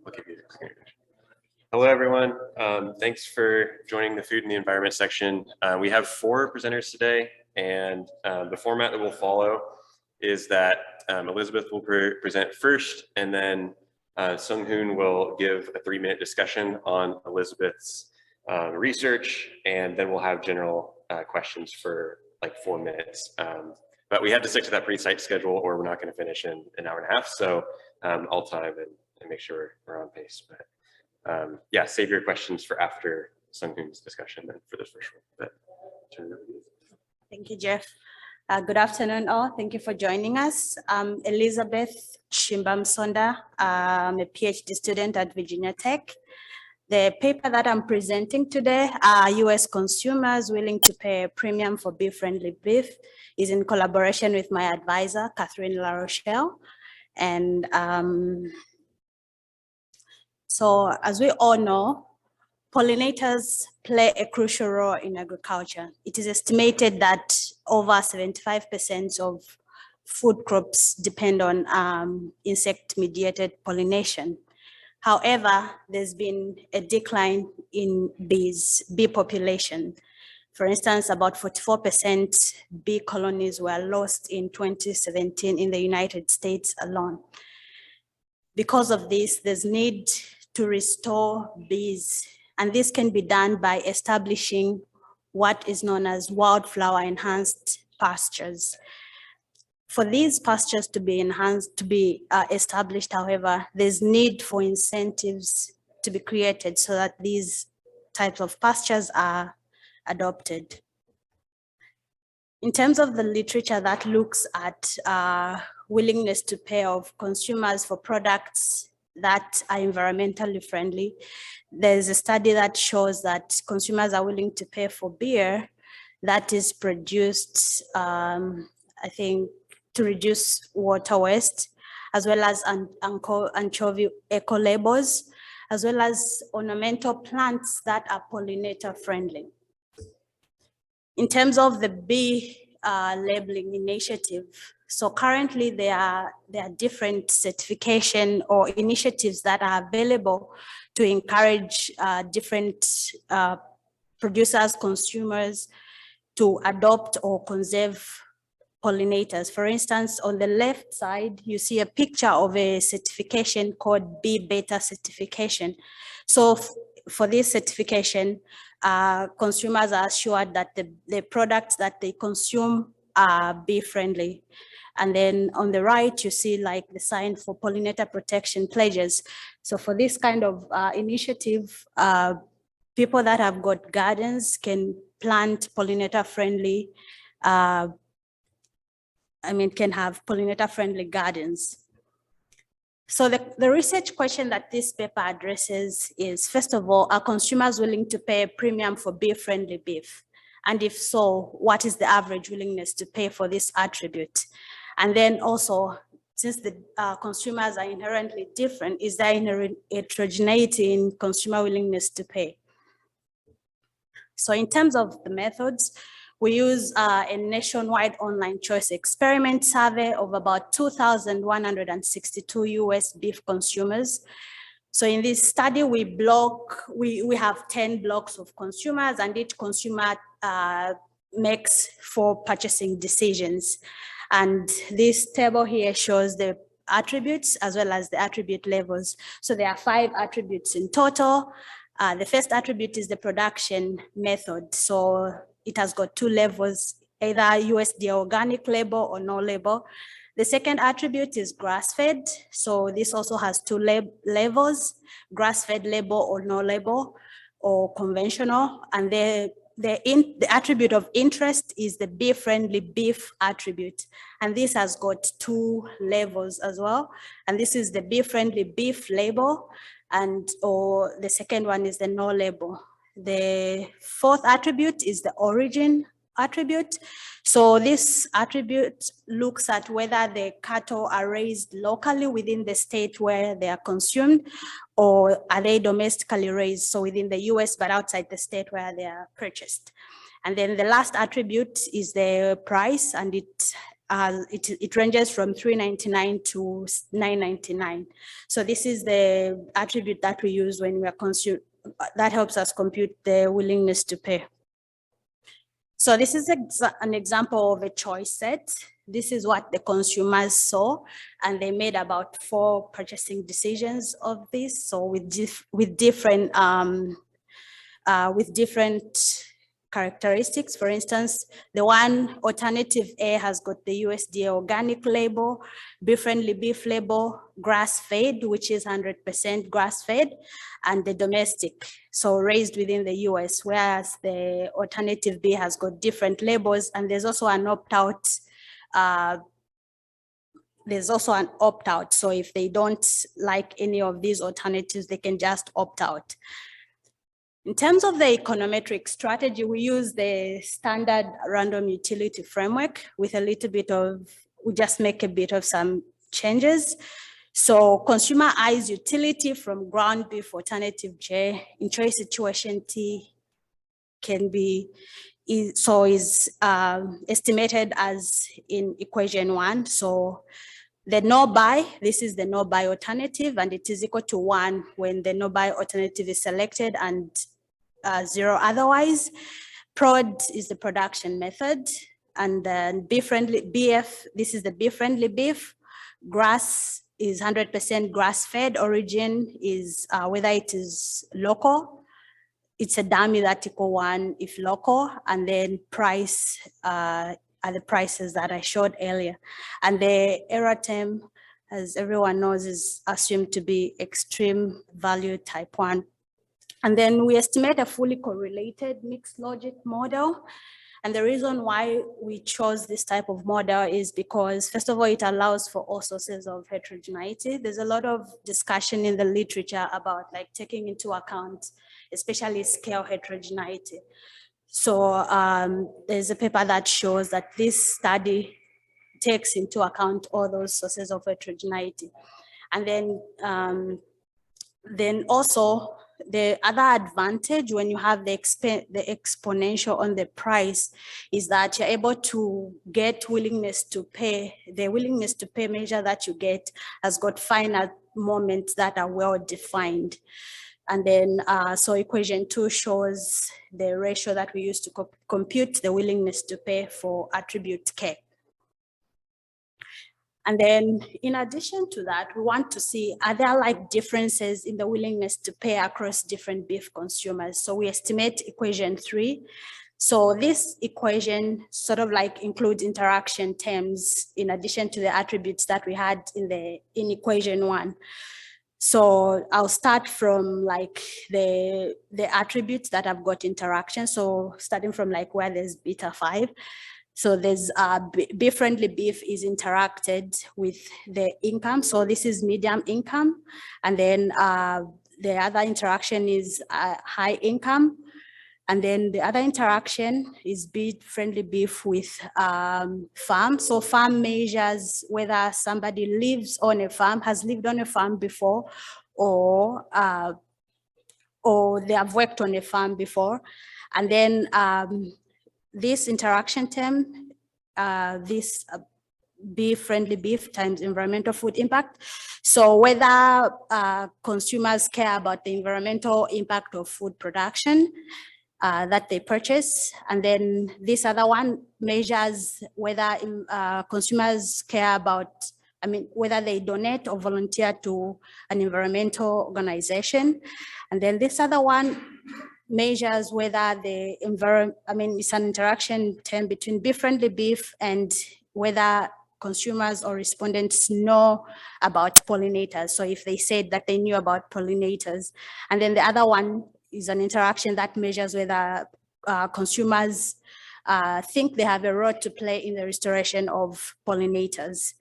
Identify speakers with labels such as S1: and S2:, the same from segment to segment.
S1: I'll give you the screen. Hello, everyone. Thanks for joining the Food and the Environment section. We have 4 presenters today, and the format that we'll follow is that Elizabeth will present first, and then Sung Hoon will give a 3-minute discussion on Elizabeth's research, and then we'll have general questions for like 4 minutes. But we have to stick to that pretty tight schedule, or we're not going to finish in an hour and a half. So all time and make sure we're on pace. But yeah, save your questions for after Sung Hoon's discussion then for this first one. But turn it over to you.
S2: Thank you, Jeff. Good afternoon, all. Thank you for joining us. I'm Elizabeth Shimbamsonda. I'm a PhD student at Virginia Tech. The paper that I'm presenting today, US consumers willing to pay a premium for bee-friendly beef, is in collaboration with my advisor, Catherine LaRochelle. And so as we all know, pollinators play a crucial role in agriculture. It is estimated that over 75% of food crops depend on insect-mediated pollination. However, there's been a decline in bee population. For instance, about 44% bee colonies were lost in 2017 in the United States alone. Because of this, there's need to restore bees, and this can be done by establishing what is known as wildflower enhanced pastures. For these pastures to be established, however, there's need for incentives to be created so that these types of pastures are adopted. In terms of the literature that looks at willingness to pay of consumers for products that are environmentally friendly, there's a study that shows that consumers are willing to pay for beer that is produced, I think, to reduce water waste, as well as anchovy eco-labels, as well as ornamental plants that are pollinator friendly. In terms of the bee labeling initiative, so currently there are different certification or initiatives that are available to encourage different producers, consumers to adopt or conserve pollinators. For instance, on the left side, you see a picture of a certification called Bee Beta certification. So for this certification, consumers are assured that the products that they consume are bee friendly. And then on the right, you see like the sign for pollinator protection pledges. So for this kind of initiative, people that have got gardens can plant pollinator friendly, can have pollinator friendly gardens. So the research question that this paper addresses is, first of all, are consumers willing to pay a premium for bee-friendly beef? And if so, what is the average willingness to pay for this attribute? And then also, since the consumers are inherently different, is there inherent heterogeneity in consumer willingness to pay? So in terms of the methods, we use a nationwide online choice experiment survey of about 2,162 US beef consumers. So in this study, we have 10 blocks of consumers, and each consumer makes 4 purchasing decisions. And this table here shows the attributes as well as the attribute levels. So there are 5 attributes in total. The first attribute is the production method. So it has got 2 levels, either USDA organic label or no label. The second attribute is grass-fed. So this also has 2 levels, grass-fed label or no label, or conventional. And the attribute of interest is the bee-friendly beef attribute. And this has got 2 levels as well. And this is the bee-friendly beef label, or the second one is the no label. The 4th attribute is the origin attribute. So this attribute looks at whether the cattle are raised locally within the state where they are consumed, or are they domestically raised, so within the US but outside the state where they are purchased. And then the last attribute is the price, and it it ranges from $3.99 to $9.99. So this is the attribute that we use when we are that helps us compute the willingness to pay. So this is an example of a choice set. This is what the consumers saw, and they made about 4 purchasing decisions of this. So with different characteristics. For instance, the one alternative A has got the USDA organic label, beef-friendly beef label, grass-fed, which is 100% grass-fed, and the domestic, so raised within the US, whereas the alternative B has got different labels, and there's also an opt-out. So if they don't like any of these alternatives, they can just opt out. In terms of the econometric strategy, we use the standard random utility framework with a little bit of, we just make a bit of some changes. So consumer I's utility from ground beef alternative J in choice situation T can be, is estimated as in equation 1. So the no buy, this is the no buy alternative, and it is equal to 1 when the no buy alternative is selected and 0 otherwise. Prod is the production method, and then beef-friendly BF, this is the beef-friendly beef. Grass is 100% grass-fed. Origin is whether it is local. It's a dummy that equal 1 if local, and then price are the prices that I showed earlier. And the error term, as everyone knows, is assumed to be extreme value type 1. And then we estimate a fully correlated mixed logic model. And the reason why we chose this type of model is because, first of all, it allows for all sources of heterogeneity. There's a lot of discussion in the literature about like taking into account, especially scale heterogeneity. So there's a paper that shows that this study takes into account all those sources of heterogeneity. And then also, the other advantage when you have the exponential on the price is that you're able to get willingness to pay. The willingness to pay measure that you get has got finite moments that are well defined. And then, so equation 2 shows the ratio that we use to compute the willingness to pay for attribute K. And then in addition to that, we want to see, are there like differences in the willingness to pay across different beef consumers? So we estimate equation 3. So this equation sort of like includes interaction terms in addition to the attributes that we had in equation 1. So I'll start from like the attributes that have got interaction. So starting from like where there's beta 5. So there's beef-friendly beef is interacted with the income. So this is medium income. And then the other interaction is high income. And then the other interaction is beef-friendly beef with farm. So farm measures whether somebody lives on a farm, has lived on a farm before, or they have worked on a farm before. And then this interaction term, this beef-friendly beef times environmental food impact. So whether consumers care about the environmental impact of food production that they purchase. And then this other one measures whether consumers care about, whether they donate or volunteer to an environmental organization. And then this other one measures whether the environment, it's an interaction term between beef-friendly beef and whether consumers or respondents know about pollinators. So if they said that they knew about pollinators. And then the other one is an interaction that measures whether consumers think they have a role to play in the restoration of pollinators.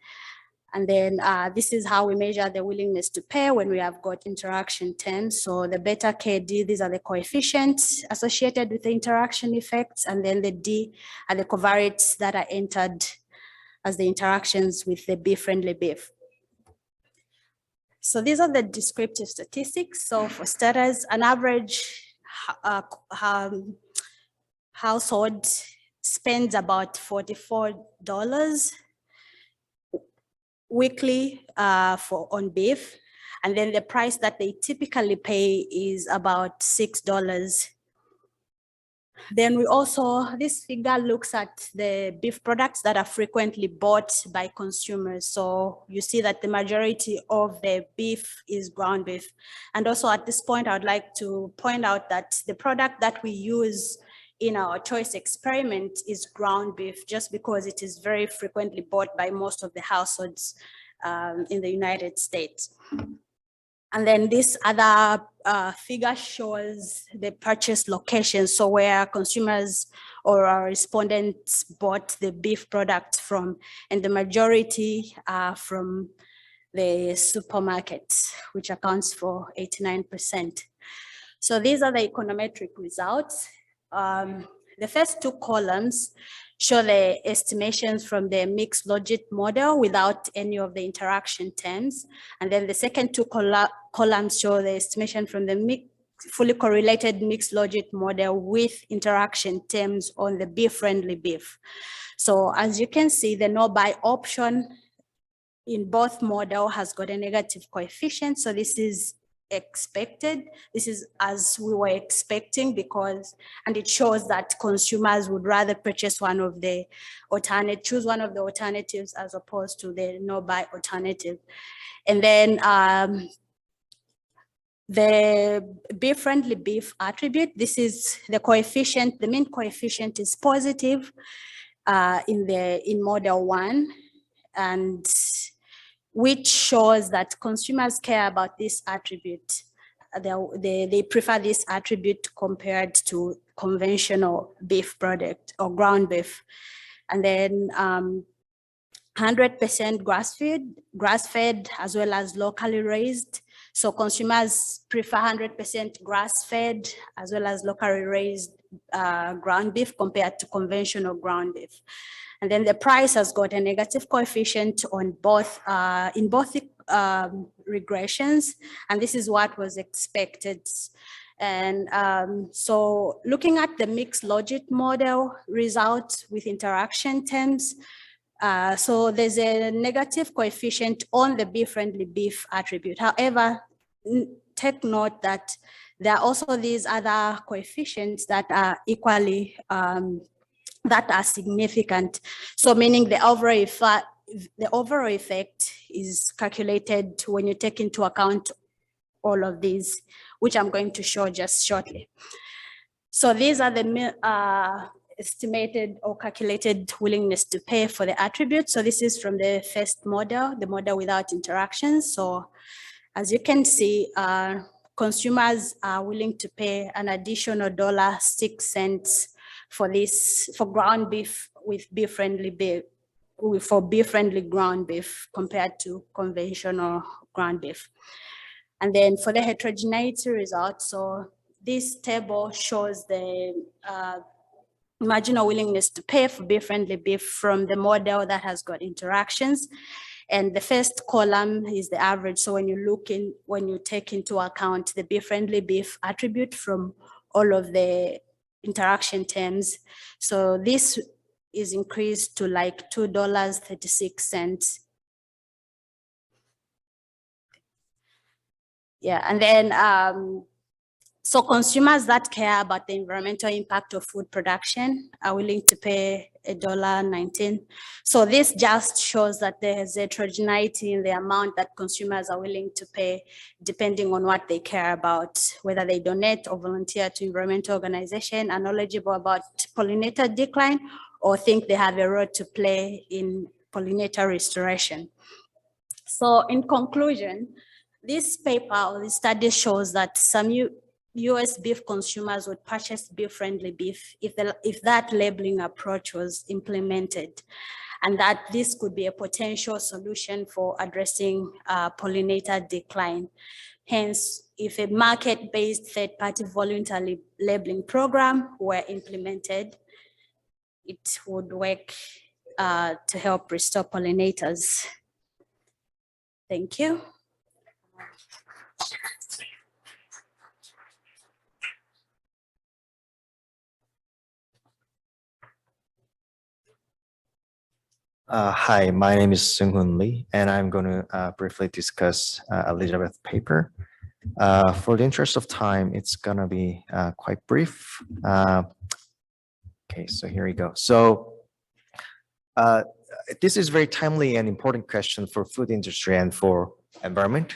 S2: And then this is how we measure the willingness to pay when we have got interaction terms. So the beta KD, these are the coefficients associated with the interaction effects. And then the D are the covariates that are entered as the interactions with the beef-friendly beef. So these are the descriptive statistics. So for starters, an average household spends about $44 weekly on beef. And then the price that they typically pay is about $6. Then we also, this figure looks at the beef products that are frequently bought by consumers. So you see that the majority of the beef is ground beef. And also at this point, I would like to point out that the product that we use in our choice experiment is ground beef, just because it is very frequently bought by most of the households in the United States. And then this other figure shows the purchase location. So where consumers or our respondents bought the beef product from, and the majority are from the supermarkets, which accounts for 89%. So these are the econometric results. The first two columns show the estimations from the mixed logic model without any of the interaction terms. And then the second two columns show the estimation from the fully correlated mixed logic model with interaction terms on the beef-friendly beef. So as you can see, the no-buy option in both model has got a negative coefficient. So this is expected. This is as we were expecting, because, and it shows that consumers would rather purchase one of the choose one of the alternatives as opposed to the no buy alternative. And then the beef friendly beef attribute, this is the coefficient, the mean coefficient is positive in model 1, and which shows that consumers care about this attribute. They prefer this attribute compared to conventional beef product or ground beef. And then 100% grass-fed as well as locally raised. So consumers prefer 100% grass-fed as well as locally raised ground beef compared to conventional ground beef. And then the price has got a negative coefficient on both in both regressions, and this is what was expected. And so looking at the mixed logic model results with interaction terms, so there's a negative coefficient on the beef-friendly beef attribute. However, take note that there are also these other coefficients that are equally that are significant. So meaning the overall effect is calculated when you take into account all of these, which I'm going to show just shortly. So these are the estimated or calculated willingness to pay for the attribute. So this is from the first model, the model without interactions. So as you can see, consumers are willing to pay an additional $0.06 for this, for ground beef with beef-friendly beef, for beef-friendly ground beef compared to conventional ground beef. And then for the heterogeneity result, so this table shows the marginal willingness to pay for beef-friendly beef from the model that has got interactions. And the first column is the average. So when you take into account the beef-friendly beef attribute from all of the interaction terms, so this is increased to like $2.36. Yeah, and then so consumers that care about the environmental impact of food production are willing to pay $1.19. So this just shows that there is heterogeneity in the amount that consumers are willing to pay depending on what they care about, whether they donate or volunteer to environmental organization, are knowledgeable about pollinator decline, or think they have a role to play in pollinator restoration. So in conclusion, this paper or this study shows that some US beef consumers would purchase beef-friendly beef if that labeling approach was implemented, and that this could be a potential solution for addressing pollinator decline. Hence, if a market-based third-party voluntary labeling program were implemented, it would work to help restore pollinators. Thank you.
S3: Hi, my name is Seung-Hoon Lee, and I'm going to briefly discuss Elizabeth paper. For the interest of time, it's going to be quite brief. Okay, so here we go. So uh, this is very timely and important question for food industry and for environment.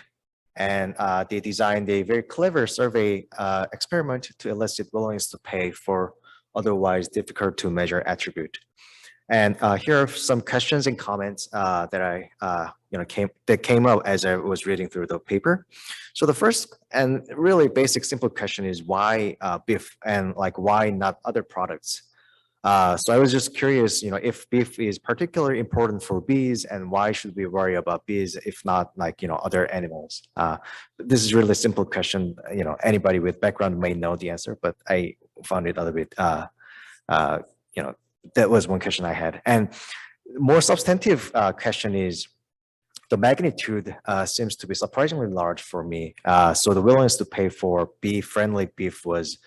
S3: And they designed a very clever survey experiment to elicit willingness to pay for otherwise difficult to measure attribute. And here are some questions and comments that I came up as I was reading through the paper. So the first and really basic simple question is why beef and like why not other products? So I was just curious, if beef is particularly important for bees, and why should we worry about bees if not like other animals? This is really simple question. Anybody with background may know the answer, but I found it a little bit you know that was one question I had. And more substantive question is the magnitude seems to be surprisingly large for me. So the willingness to pay for bee-friendly beef was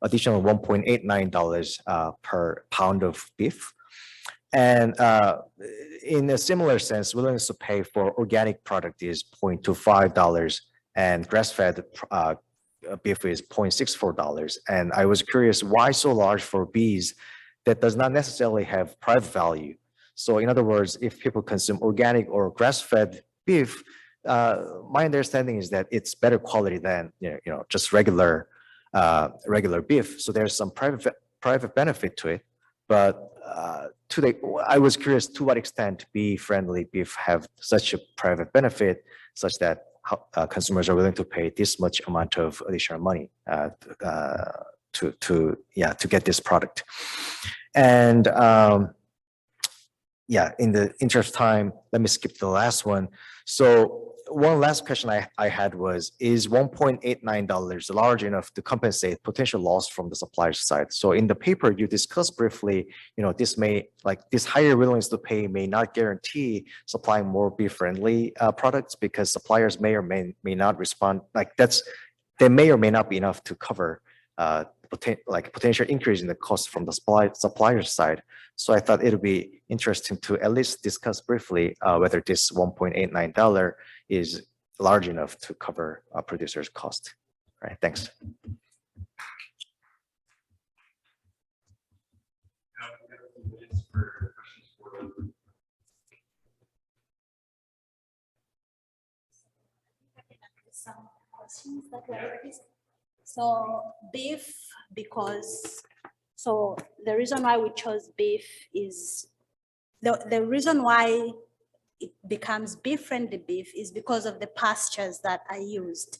S3: additional $1.89 per pound of beef. And in a similar sense, willingness to pay for organic product is $0.25 and grass-fed beef is $0.64. And I was curious, why so large for bees that does not necessarily have private value? So in other words, if people consume organic or grass-fed beef, my understanding is that it's better quality than just regular beef. So there's some private benefit to it. But I was curious to what extent bee-friendly beef have such a private benefit, such that consumers are willing to pay this much amount of additional money to get this product. And in the interest of time, let me skip the last one. So one last question I had was, is $1.89 large enough to compensate potential loss from the supplier side? So in the paper, you discussed briefly, this higher willingness to pay may not guarantee supplying more bee-friendly products, because suppliers may or may not respond. They may or may not be enough to cover potential increase in the cost from the supplier side. So I thought it would be interesting to at least discuss briefly whether this $1.89 is large enough to cover producers' cost. All right, thanks.
S2: Some questions that were raised. So beef, so the reason why we chose beef is, the reason why it becomes bee-friendly beef is because of the pastures that are used.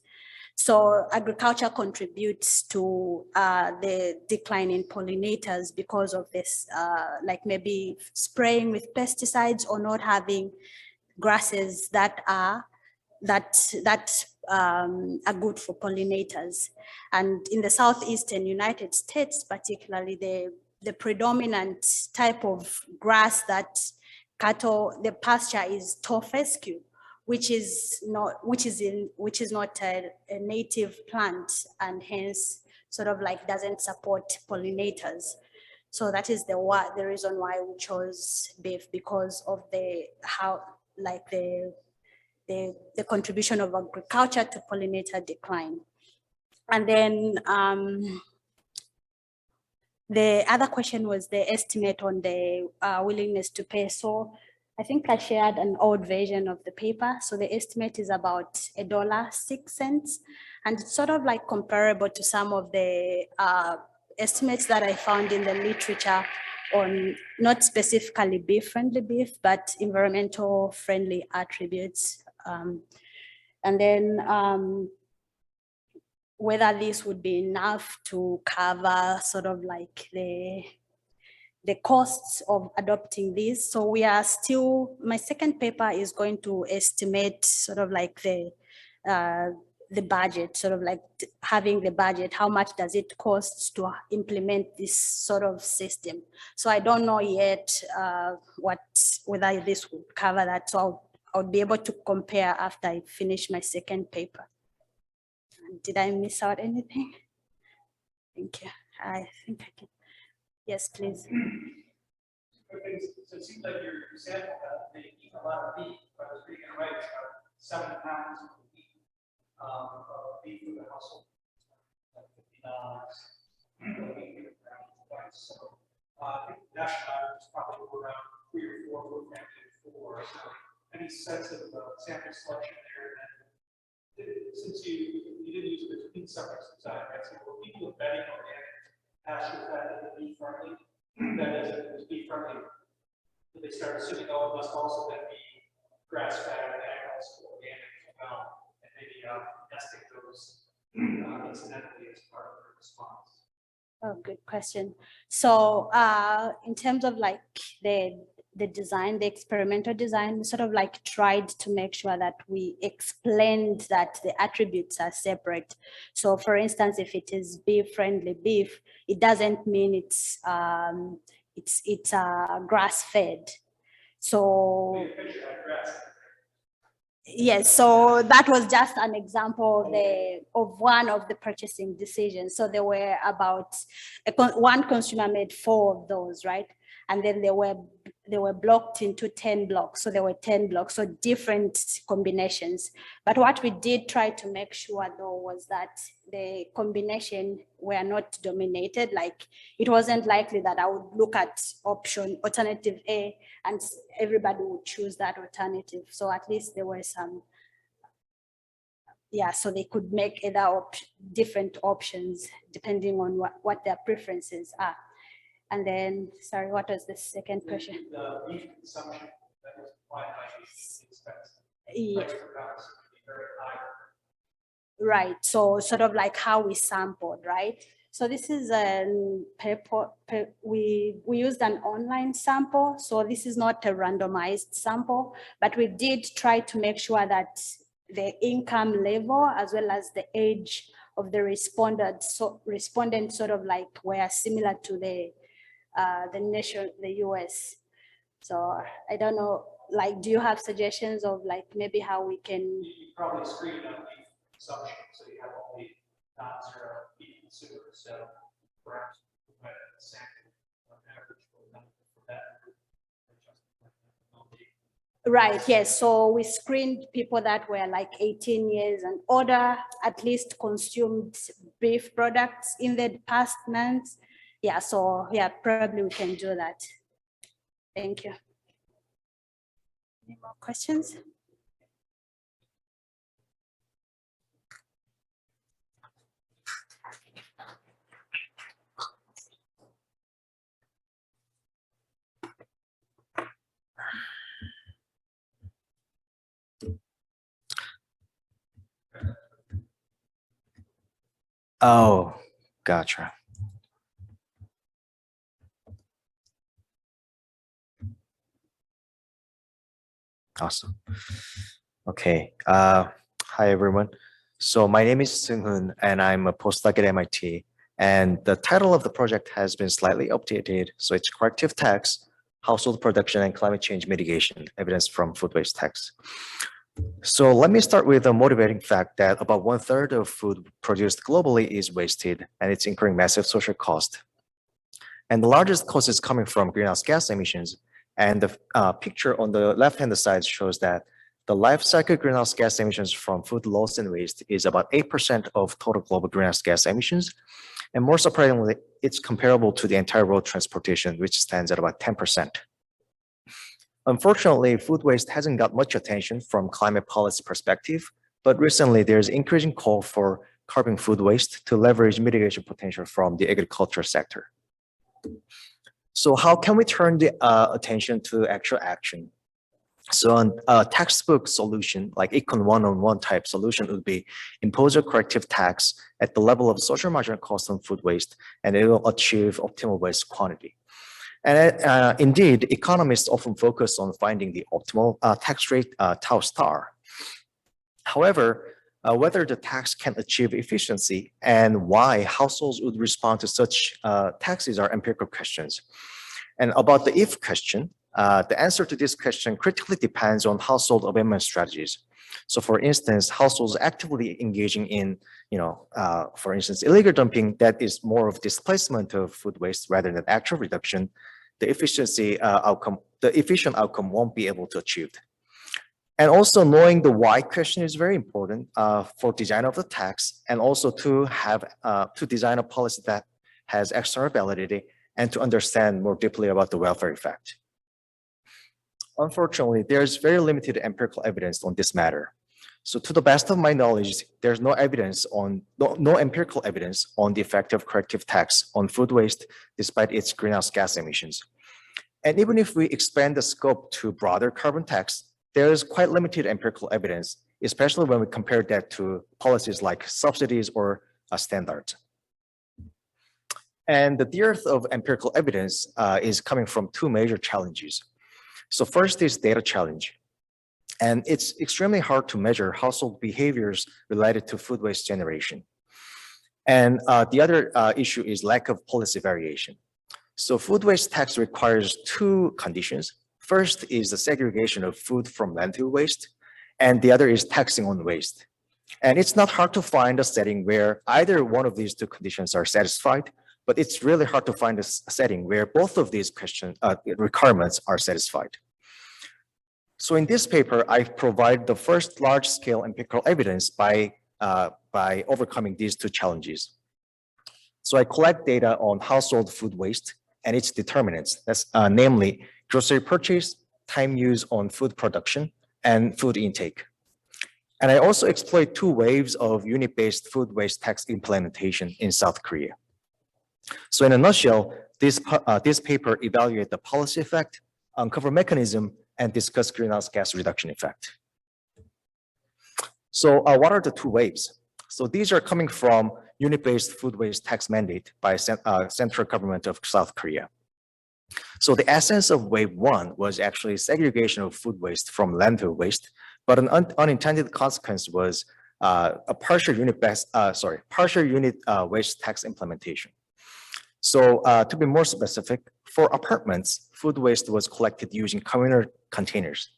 S2: So agriculture contributes to the decline in pollinators because of this, like maybe spraying with pesticides or not having grasses that are good for pollinators. And in the southeastern United States, particularly, the predominant type of grass that the pasture is tall fescue, which is not a native plant, and hence sort of like doesn't support pollinators. So that is the reason why we chose beef, because of the contribution of agriculture to pollinator decline. And then the other question was the estimate on the willingness to pay. So I think I shared an old version of the paper. So the estimate is about $1.06, and it's sort of like comparable to some of the estimates that I found in the literature on not specifically bee-friendly beef, but environmental friendly attributes. And then whether this would be enough to cover sort of like the costs of adopting this. So we are still, my second paper is going to estimate sort of like the budget, sort of like having the budget, how much does it cost to implement this sort of system? So I don't know yet whether this would cover that. So I'll be able to compare after I finish my second paper. Did I miss out anything? Thank you. I think I can. Yes, please.
S4: So it seems like your sample, they eat a lot of beef, but I was reading it right, it's about 7 pounds of beef for the household. Like $50. So I think the national average is probably around 3 or 4 for family of 4. So any sense of sample selection there? And since you didn't use the between suffix design, right? So were people betting on pasture fed and beef friendly? That is, it was beef friendly. They started assuming, oh, it must also then be grass fed and also organic as well, and maybe nesting those incidentally as part of the response.
S2: Oh, good question. So in terms of like the design, the experimental design, we sort of like tried to make sure that we explained that the attributes are separate. So for instance, if it is beef friendly beef, it doesn't mean it's grass fed. So yes, so that was just an example of one of the purchasing decisions. So there were about one consumer made 4 of those, right? And then they were blocked into 10 blocks. So there were 10 blocks, so different combinations. But what we did try to make sure though was that the combination were not dominated. Like it wasn't likely that I would look at alternative A and everybody would choose that alternative. So at least there were some, yeah, so they could make either different options depending on what their preferences are. And then, sorry, what was the second question?
S4: The beef consumption that was quite high, expensive.
S2: Yeah.
S4: Price per pound is very high.
S2: Right, so sort of like how we sampled, right? So this is we used an online sample. So this is not a randomized sample, but we did try to make sure that the income level as well as the age of the respondent sort of like were similar to the nation, the US. So I don't know, like, do you have suggestions of like maybe how we can?
S4: You probably screen out beef consumption, so you have only non-zero beef consumers. So perhaps we might have a sample on average for that group.
S2: Right, yes. So we screened people that were like 18 years and older, at least consumed beef products in the past months. Yeah, so yeah, probably we can do that. Thank you. Any more questions?
S3: Oh, gotcha. Awesome. Okay. Hi, everyone. So my name is Seung-hoon, and I'm a postdoc at MIT. And the title of the project has been slightly updated. So it's Corrective Tax, Household Production and Climate Change Mitigation, Evidence from Food Waste Tax. So let me start with a motivating fact that about 1/3 of food produced globally is wasted, and it's incurring massive social cost. And the largest cost is coming from greenhouse gas emissions. And the picture on the left-hand side shows that the life cycle greenhouse gas emissions from food loss and waste is about 8% of total global greenhouse gas emissions. And more surprisingly, it's comparable to the entire road transportation, which stands at about 10%. Unfortunately, food waste hasn't got much attention from climate policy perspective, but recently there's increasing call for curbing food waste to leverage mitigation potential from the agriculture sector. So how can we turn the attention to actual action? So a textbook solution, like Econ 101 type solution, would be impose a corrective tax at the level of social marginal cost on food waste, and it will achieve optimal waste quantity. And indeed, economists often focus on finding the optimal tax rate, tau star. However, whether the tax can achieve efficiency and why households would respond to such taxes are empirical questions. And about the if question, the answer to this question critically depends on household abatement strategies. So for instance, households actively engaging in, for instance, illegal dumping that is more of displacement of food waste rather than actual reduction, the efficient outcome won't be able to achieve. And also knowing the why question is very important for design of the tax, and also to have to design a policy that has external validity and to understand more deeply about the welfare effect. Unfortunately, there's very limited empirical evidence on this matter. So to the best of my knowledge, there's no empirical evidence on the effect of corrective tax on food waste, despite its greenhouse gas emissions. And even if we expand the scope to broader carbon tax, there is quite limited empirical evidence, especially when we compare that to policies like subsidies or standards. And the dearth of empirical evidence is coming from two major challenges. So first is data challenge. And it's extremely hard to measure household behaviors related to food waste generation. And the other issue is lack of policy variation. So food waste tax requires two conditions. First is the segregation of food from landfill waste, and the other is taxing on waste. And it's not hard to find a setting where either one of these two conditions are satisfied, but it's really hard to find a setting where both of these requirements are satisfied. So in this paper, I provide the first large-scale empirical evidence by overcoming these two challenges. So I collect data on household food waste and its determinants, that's namely grocery purchase, time used on food production, and food intake. And I also exploit two waves of unit-based food waste tax implementation in South Korea. So in a nutshell, this paper evaluates the policy effect, uncover mechanism, and discuss greenhouse gas reduction effect. So what are the two waves? So these are coming from unit-based food waste tax mandate by central government of South Korea. So the essence of wave one was actually segregation of food waste from landfill waste, but an unintended consequence was a partial unit waste tax implementation. So to be more specific, for apartments, food waste was collected using communal containers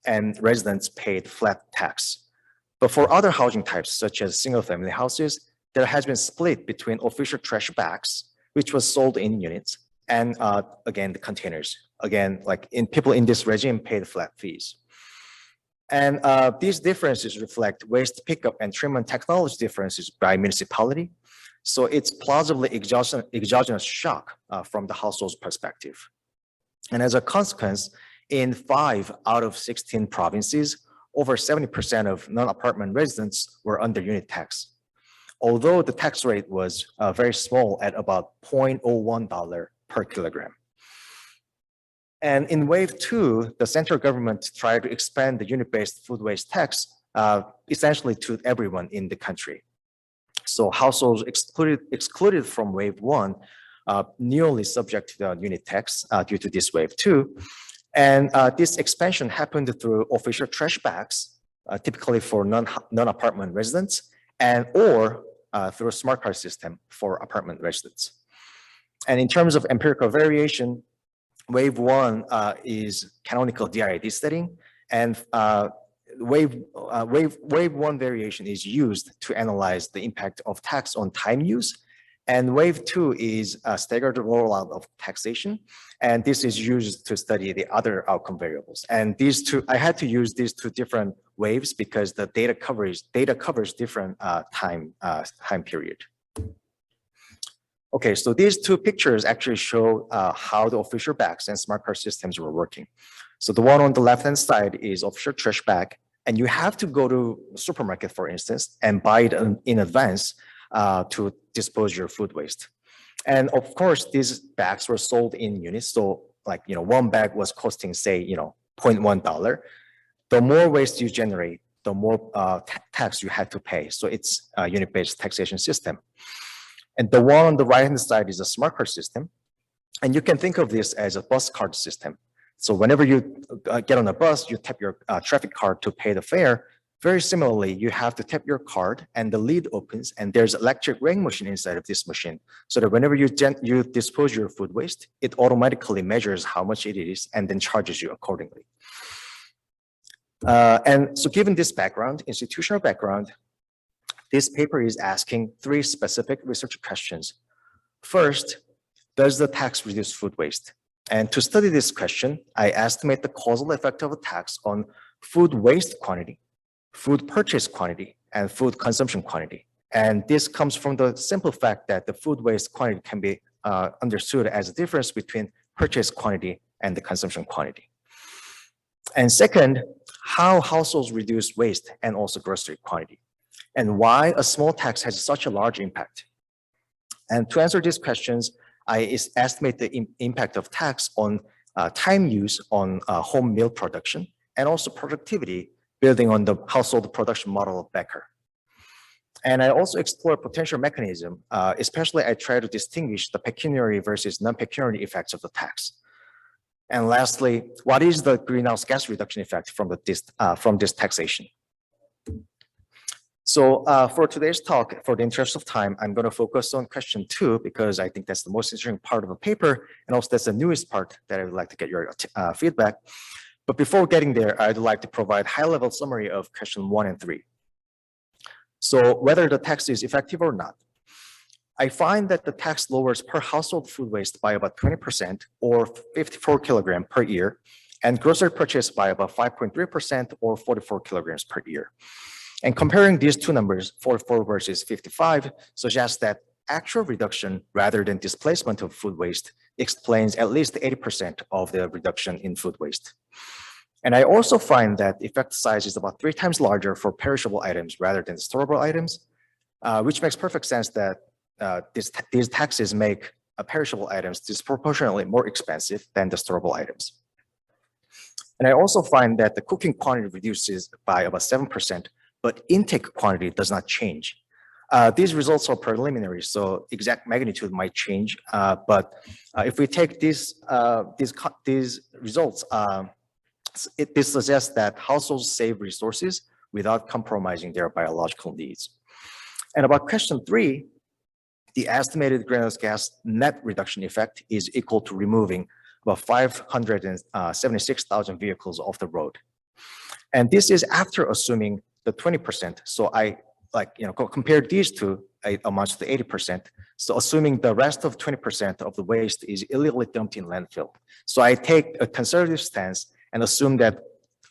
S3: and residents paid flat tax. But for other housing types, such as single-family houses, there has been split between official trash bags, which was sold in units, and again, the containers. Again, like people in this regime paid flat fees. And these differences reflect waste pickup and treatment technology differences by municipality. So it's plausibly exogenous shock from the household's perspective. And as a consequence, in 5 out of 16 provinces, over 70% of non-apartment residents were under unit tax, although the tax rate was very small at about $0.01 per kilogram. And in wave two, the central government tried to expand the unit-based food waste tax essentially to everyone in the country. So households excluded from wave one, nearly subject to the unit tax due to this wave two. And this expansion happened through official trash bags, typically for non-apartment residents, or through a smart card system for apartment residents. And in terms of empirical variation, wave one is canonical DIID setting, and wave one variation is used to analyze the impact of tax on time use. And wave two is a staggered rollout of taxation. And this is used to study the other outcome variables. And these two, I had to use these two different waves because the data covers different time period. Okay, so these two pictures actually show how the official bags and smart card systems were working. So the one on the left-hand side is official trash bag, and you have to go to supermarket, for instance, and buy it in advance to dispose your food waste. And of course, these bags were sold in units. So like, one bag was costing, say, $0.1. The more waste you generate, the more tax you had to pay. So it's a unit-based taxation system. And the one on the right-hand side is a smart card system. And you can think of this as a bus card system. So whenever you get on a bus, you tap your traffic card to pay the fare. Very similarly, you have to tap your card and the lid opens and there's electric weighing machine inside of this machine. So that whenever you dispose your food waste, it automatically measures how much it is and then charges you accordingly. And so given this background, institutional background, this paper is asking 3 specific research questions. First, does the tax reduce food waste? And to study this question, I estimate the causal effect of a tax on food waste quantity, food purchase quantity, and food consumption quantity. And this comes from the simple fact that the food waste quantity can be understood as a difference between purchase quantity and the consumption quantity. And second, how households reduce waste and also grocery quantity, and why a small tax has such a large impact. And to answer these questions, I estimate the impact of tax on time use on home meal production and also productivity, building on the household production model of Becker. And I also explore potential mechanism, especially I try to distinguish the pecuniary versus non-pecuniary effects of the tax. And lastly, what is the greenhouse gas reduction effect from this taxation? So for today's talk, for the interest of time, I'm going to focus on question 2 because I think that's the most interesting part of the paper, and also that's the newest part that I would like to get your feedback. But before getting there, I'd like to provide high-level summary of question 1 and 3. So whether the tax is effective or not, I find that the tax lowers per household food waste by about 20% or 54 kilograms per year, and grocery purchase by about 5.3% or 44 kilograms per year. And comparing these two numbers, 44 versus 55, suggests that actual reduction rather than displacement of food waste explains at least 80% of the reduction in food waste. And I also find that effect size is about 3 times larger for perishable items rather than storable items, which makes perfect sense that these taxes make perishable items disproportionately more expensive than the storable items. And I also find that the cooking quantity reduces by about 7%, but intake quantity does not change. These results are preliminary, so exact magnitude might change. But if we take these results, this suggests that households save resources without compromising their biological needs. And about question 3, the estimated greenhouse gas net reduction effect is equal to removing about 576,000 vehicles off the road. And this is after assuming the 20%. So I compare these two, it amounts to 80%. So assuming the rest of 20% of the waste is illegally dumped in landfill. So I take a conservative stance and assume that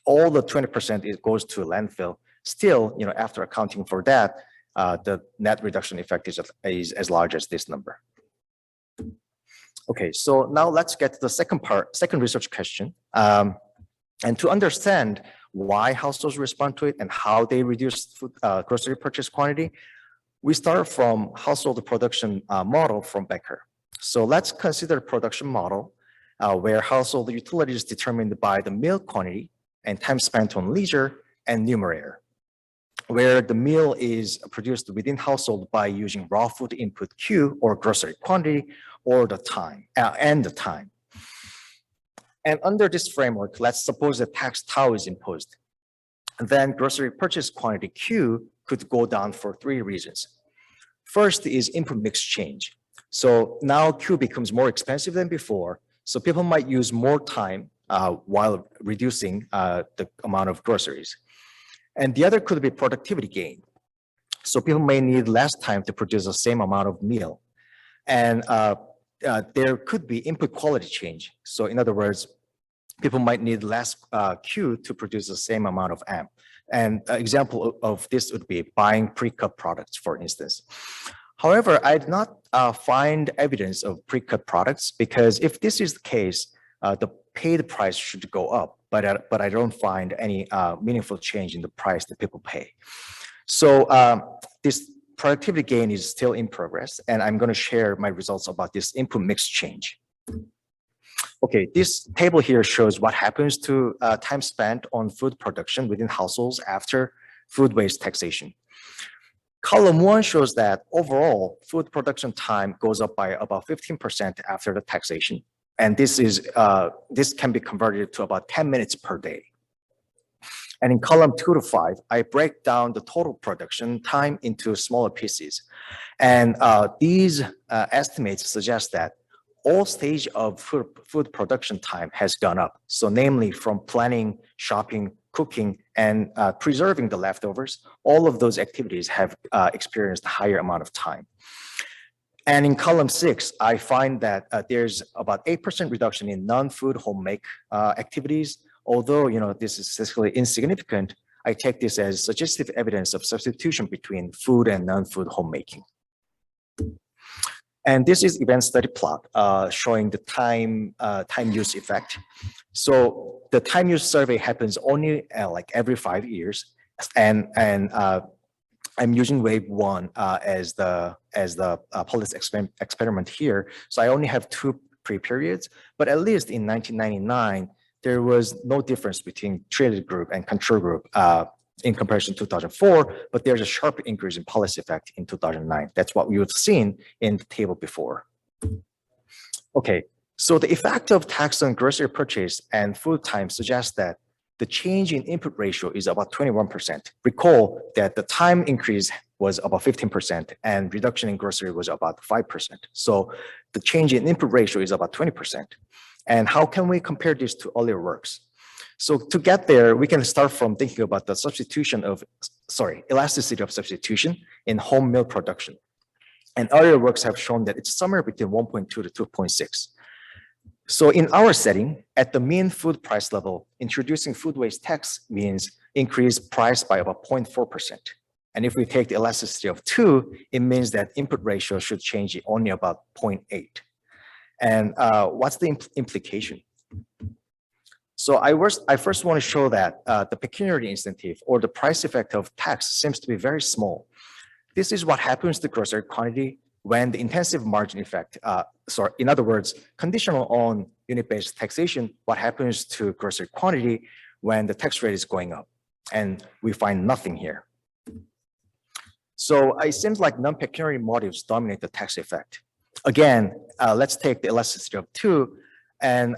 S3: all the 20% goes to landfill. Still, after accounting for that, the net reduction effect is as large as this number. Okay, so now let's get to the second research question. And to understand why households respond to it and how they reduce food, grocery purchase quantity, we start from household production model from Becker. So let's consider production model where household utility is determined by the meal quantity and time spent on leisure and numeraire, where the meal is produced within household by using raw food input Q or grocery quantity or the time and the time. And under this framework, let's suppose that tax tau is imposed. Then grocery purchase quantity Q could go down for 3 reasons. First is input mix change. So now Q becomes more expensive than before. So people might use more time while reducing the amount of groceries. And the other could be productivity gain. So people may need less time to produce the same amount of meal. And there could be input quality change. So in other words, people might need less Q to produce the same amount of M. And an example of this would be buying pre-cut products, for instance. However, I did not find evidence of pre-cut products because if this is the case, the paid price should go up, but I don't find any meaningful change in the price that people pay. So this productivity gain is still in progress, and I'm going to share my results about this input mix change. Okay, this table here shows what happens to time spent on food production within households after food waste taxation. Column 1 shows that overall food production time goes up by about 15% after the taxation. And this can be converted to about 10 minutes per day. And in column 2 to 5, I break down the total production time into smaller pieces. And these estimates suggest that all stage of food production time has gone up. So namely from planning, shopping, cooking, and preserving the leftovers, all of those activities have experienced a higher amount of time. And in column 6, I find that there's about 8% reduction in non-food homemake activities. Although, this is statistically insignificant, I take this as suggestive evidence of substitution between food and non-food homemaking. And this is event study plot showing the time use effect. So the time use survey happens only like every 5 years, and I'm using wave 1 as the policy experiment here. So I only have 2 pre-periods, but at least in 1999, there was no difference between treated group and control group in comparison to 2004, but there's a sharp increase in policy effect in 2009. That's what we have seen in the table before. Okay, so the effect of tax on grocery purchase and food time suggests that the change in input ratio is about 21%. Recall that the time increase was about 15% and reduction in grocery was about 5%. So the change in input ratio is about 20%. And how can we compare this to earlier works? So to get there, we can start from thinking about the elasticity of substitution in home meal production. And earlier works have shown that it's somewhere between 1.2 to 2.6. So in our setting, at the mean food price level, introducing food waste tax means increase price by about 0.4%. And if we take the elasticity of 2, it means that input ratio should change only about 0.8. And what's the implication? So I first want to show that the pecuniary incentive or the price effect of tax seems to be very small. This is what happens to grocery quantity when the intensive margin effect, in other words, conditional on unit-based taxation, what happens to grocery quantity when the tax rate is going up? And we find nothing here. So it seems like non-pecuniary motives dominate the tax effect. Again, let's take the elasticity of 2, and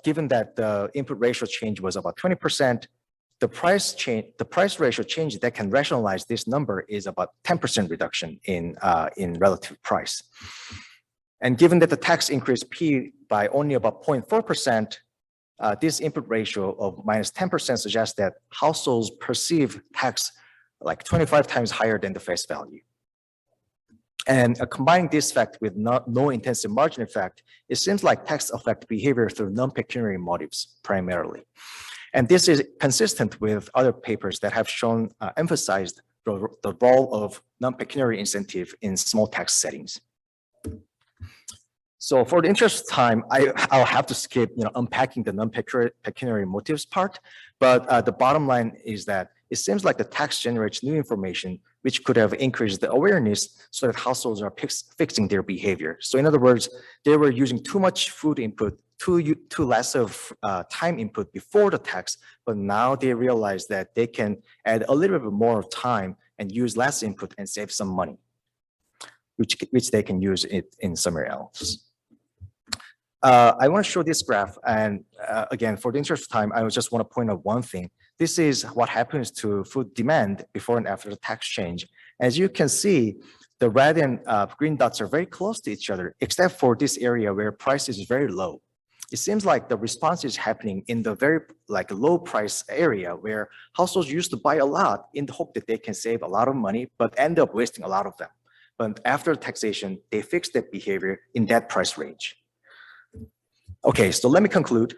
S3: given that the input ratio change was about 20%, the price ratio change that can rationalize this number is about 10% reduction in relative price. And given that the tax increased P by only about 0.4%, this input ratio of minus 10% suggests that households perceive tax like 25 times higher than the face value. And combining this fact with no intensive margin effect, it seems like tax affect behavior through non-pecuniary motives primarily. And this is consistent with other papers that have shown emphasized the role of non-pecuniary incentive in small tax settings. So for the interest of time, I'll have to skip unpacking the non-pecuniary motives part, but the bottom line is that it seems like the tax generates new information which could have increased the awareness so that households are fixing their behavior. So in other words, they were using too much food input, too less of time input before the tax, but now they realize that they can add a little bit more of time and use less input and save some money, which they can use it in somewhere else. I want to show this graph, and again, for the interest of time, I just want to point out one thing. This is what happens to food demand before and after the tax change. As you can see, the red and green dots are very close to each other, except for this area where price is very low. It seems like the response is happening in the very low price area where households used to buy a lot in the hope that they can save a lot of money, but end up wasting a lot of them. But after taxation, they fix that behavior in that price range. Okay, so let me conclude.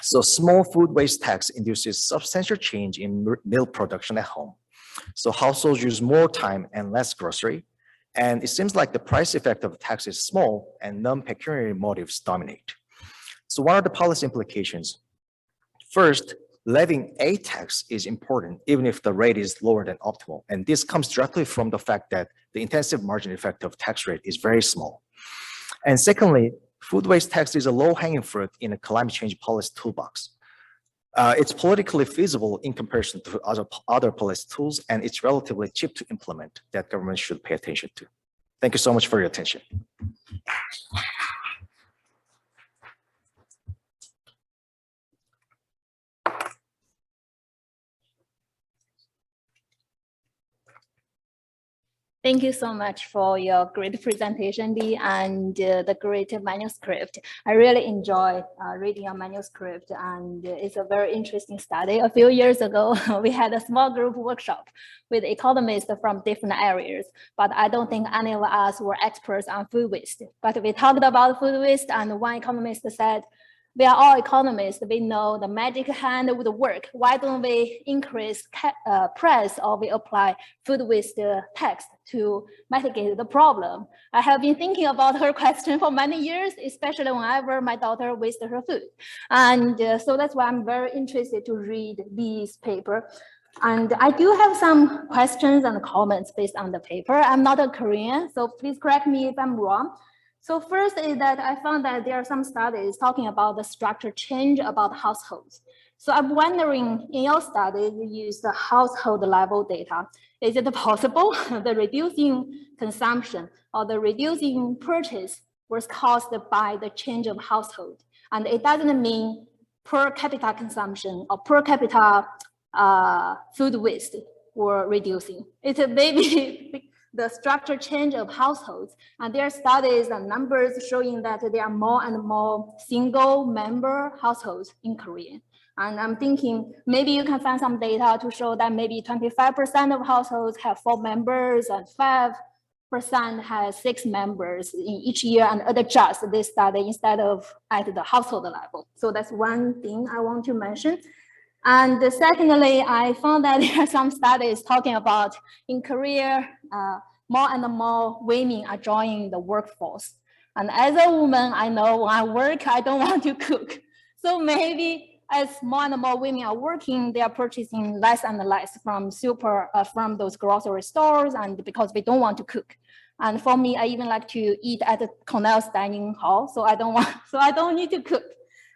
S3: So small food waste tax induces substantial change in meal production at home. So households use more time and less grocery. And it seems like the price effect of tax is small and non-pecuniary motives dominate. So what are the policy implications? First, levying a tax is important even if the rate is lower than optimal. And this comes directly from the fact that the intensive margin effect of tax rate is very small. And secondly, food waste tax is a low-hanging fruit in a climate change policy toolbox. It's politically feasible in comparison to other policy tools, and it's relatively cheap to implement that government should pay attention to. Thank you so much for your attention.
S5: Thank you so much for your great presentation, Lee, and the great manuscript. I really enjoy reading your manuscript, and it's a very interesting study. A few years ago, we had a small group workshop with economists from different areas, but I don't think any of us were experts on food waste. But we talked about food waste, and one economist said, we are all economists. We know the magic hand would work. Why don't we increase price, or we apply food waste tax to mitigate the problem? I have been thinking about her question for many years, especially whenever my daughter wasted her food. And so that's why I'm very interested to read this paper. And I do have some questions and comments based on the paper. I'm not a Korean, so please correct me if I'm wrong. So first is that I found that there are some studies talking about the structure change about households. So I'm wondering, in your study, you use the household level data. Is it possible the reducing consumption or the reducing purchase was caused by the change of household? And it doesn't mean per capita consumption or per capita food waste were reducing. It's maybe the structure change of households. And there are studies and numbers showing that there are more and more single member households in Korea. And I'm thinking maybe you can find some data to show that maybe 25% of households have 4 members and 5% has 6 members in each year, and adjust this study instead of at the household level. So that's one thing I want to mention. And secondly, I found that there are some studies talking about in Korea, more and more women are joining the workforce. And as a woman, I know when I work, I don't want to cook. So maybe as more and more women are working, they are purchasing less and less from from those grocery stores, and because we don't want to cook. And for me, I even like to eat at the Cornell's dining hall, so I don't need to cook.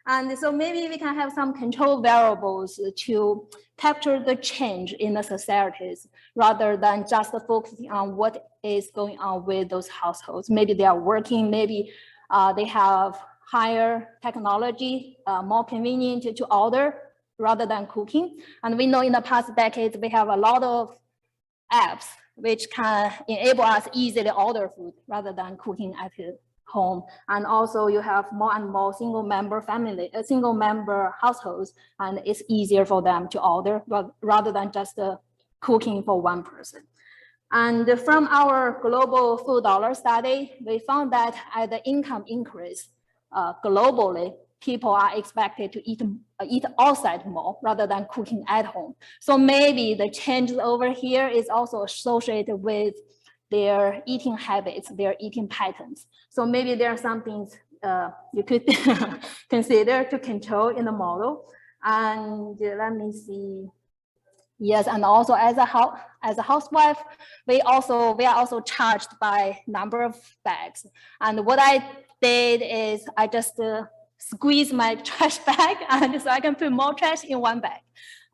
S5: And so maybe we can have some control variables to capture the change in the societies rather than just focusing on what is going on with those households. Maybe they are working, maybe they have higher technology, more convenient to order rather than cooking. And we know in the past decades, we have a lot of apps which can enable us easily order food rather than cooking at home. And also you have more and more single member households, and it's easier for them to order rather than just cooking for one person. And from our global food dollar study, we found that as the income increase globally, people are expected to eat outside more rather than cooking at home. So maybe the changes over here is also associated with their eating habits, their eating patterns. So maybe there are some things you could consider to control in the model. And let me see. Yes, and also as a housewife, we are also charged by number of bags. And what I did is I just squeeze my trash bag, and so I can put more trash in one bag.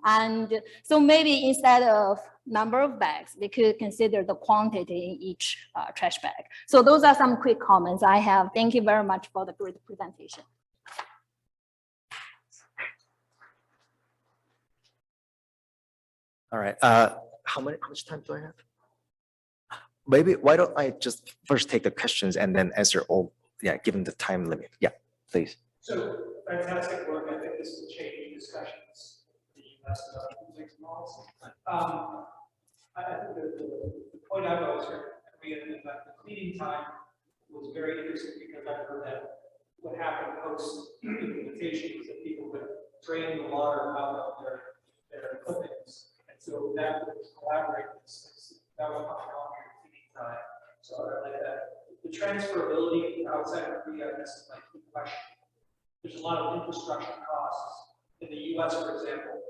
S5: And so maybe instead of number of bags, we could consider the quantity in each trash bag. So those are some quick comments I have. Thank you very much for the great presentation.
S3: All right. How much time do I have? Maybe why don't I just first take the questions and then answer all, given the time limit. Yeah, please.
S4: So fantastic work. I think this will change discussions in the US about food waste models. I think the point I've always heard about the cleaning time was very interesting, because I've heard that what happened post implementation was that people would drain the water out of their clippings, and so that would collaborate with this. That was how long your cleaning time. So I like that. The transferability outside of Korea, this is my key question. There's a lot of infrastructure costs in the US, for example.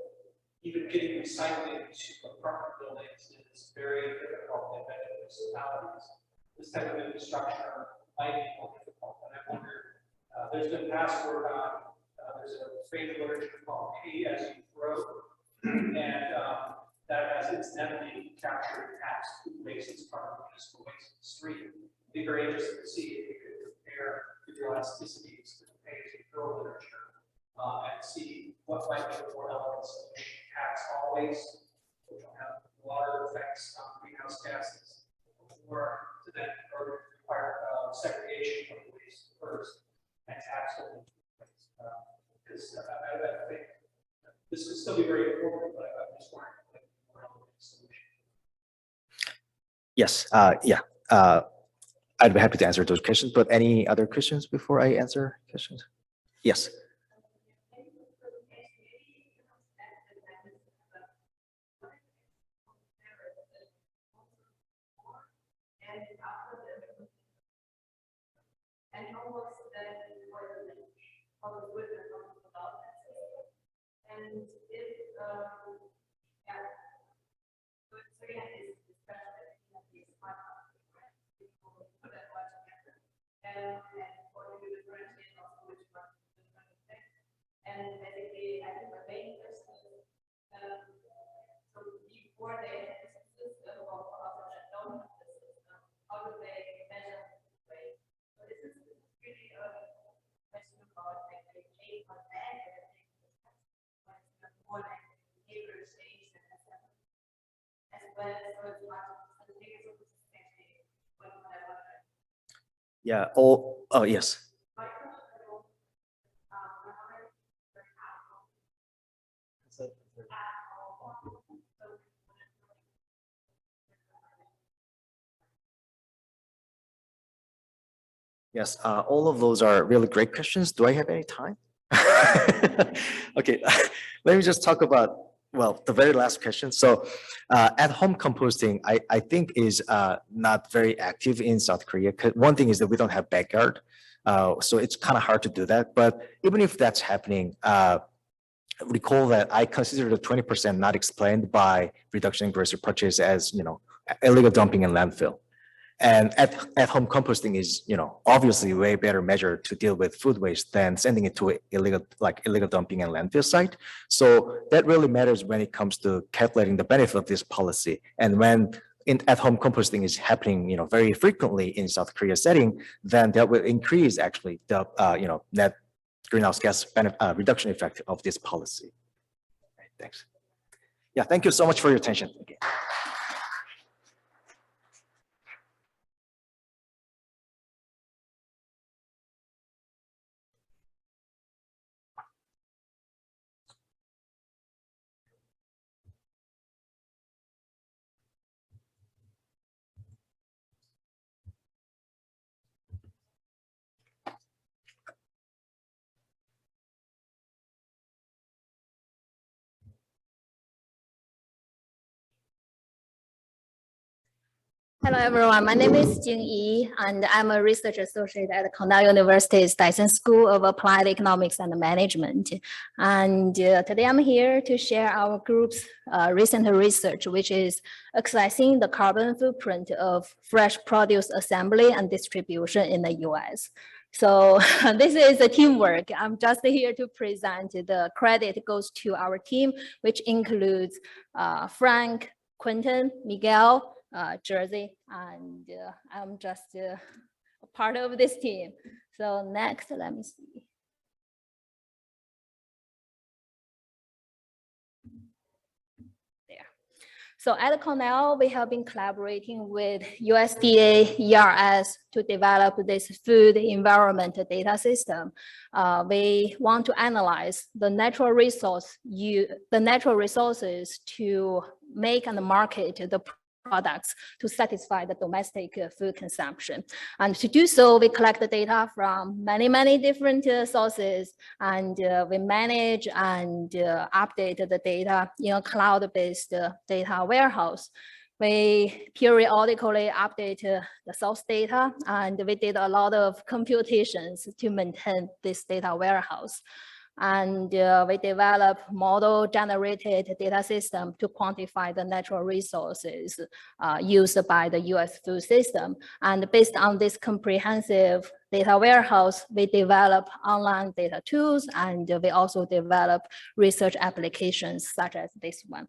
S4: Even getting recycling to apartment buildings is very difficult in many municipalities. This type of infrastructure might be more difficult. And I wonder, there's been past work on, there's a trade literature called Pay As You Throw, and that has incidentally captured past food waste as part of municipal waste in the street. It'd be very interesting to see if you could compare the elasticities to the Pay As You Throw literature, and see what might be the more elements of tax always, which will have water effects on greenhouse gases, learn to then require segregation of waste first and tax only waste. Because I think this could still be very important, but I'm just wondering if more relevant solution.
S3: Yes, yeah. I'd be happy to answer those questions, but any other questions before I answer questions? Yes. Yeah. Oh, yes. Yes, all of those are really great questions. Do I have any time? Okay, let me just talk about, well, the very last question. So at-home composting, I think is not very active in South Korea. 'Cause one thing is that we don't have backyard. So it's kind of hard to do that. But even if that's happening, recall that I consider the 20% not explained by reduction in grocery purchase as, illegal dumping and landfill. And at-home composting is, obviously way better measure to deal with food waste than sending it to illegal dumping and landfill site. So that really matters when it comes to calculating the benefit of this policy. And when at-home composting is happening, very frequently in South Korea setting, then that will increase actually the, net greenhouse gas reduction effect of this policy. Right, thanks. Yeah, thank you so much for your attention. Again.
S5: Hello, everyone. My name is Jing Yi, and I'm a research associate at Cornell University's Dyson School of Applied Economics and Management. And today I'm here to share our group's recent research, which is assessing the carbon footprint of fresh produce assembly and distribution in the US. So this is a teamwork. I'm just here to present. The credit goes to our team, which includes Frank, Quentin, Miguel, Jersey, and I'm just a part of this team. So next, let me see. There. So at Cornell, we have been collaborating with USDA, ERS to develop this food environment data system. We want to analyze the natural resources to make and market the products to satisfy the domestic food consumption. And to do so, we collect the data from many different sources, and we manage and update the data in a cloud-based data warehouse. We periodically update the source data, and we did a lot of computations to maintain this data warehouse. And we develop model-generated data system to quantify the natural resources used by the US food system. And based on this comprehensive data warehouse, we develop online data tools, and we also develop research applications such as this one.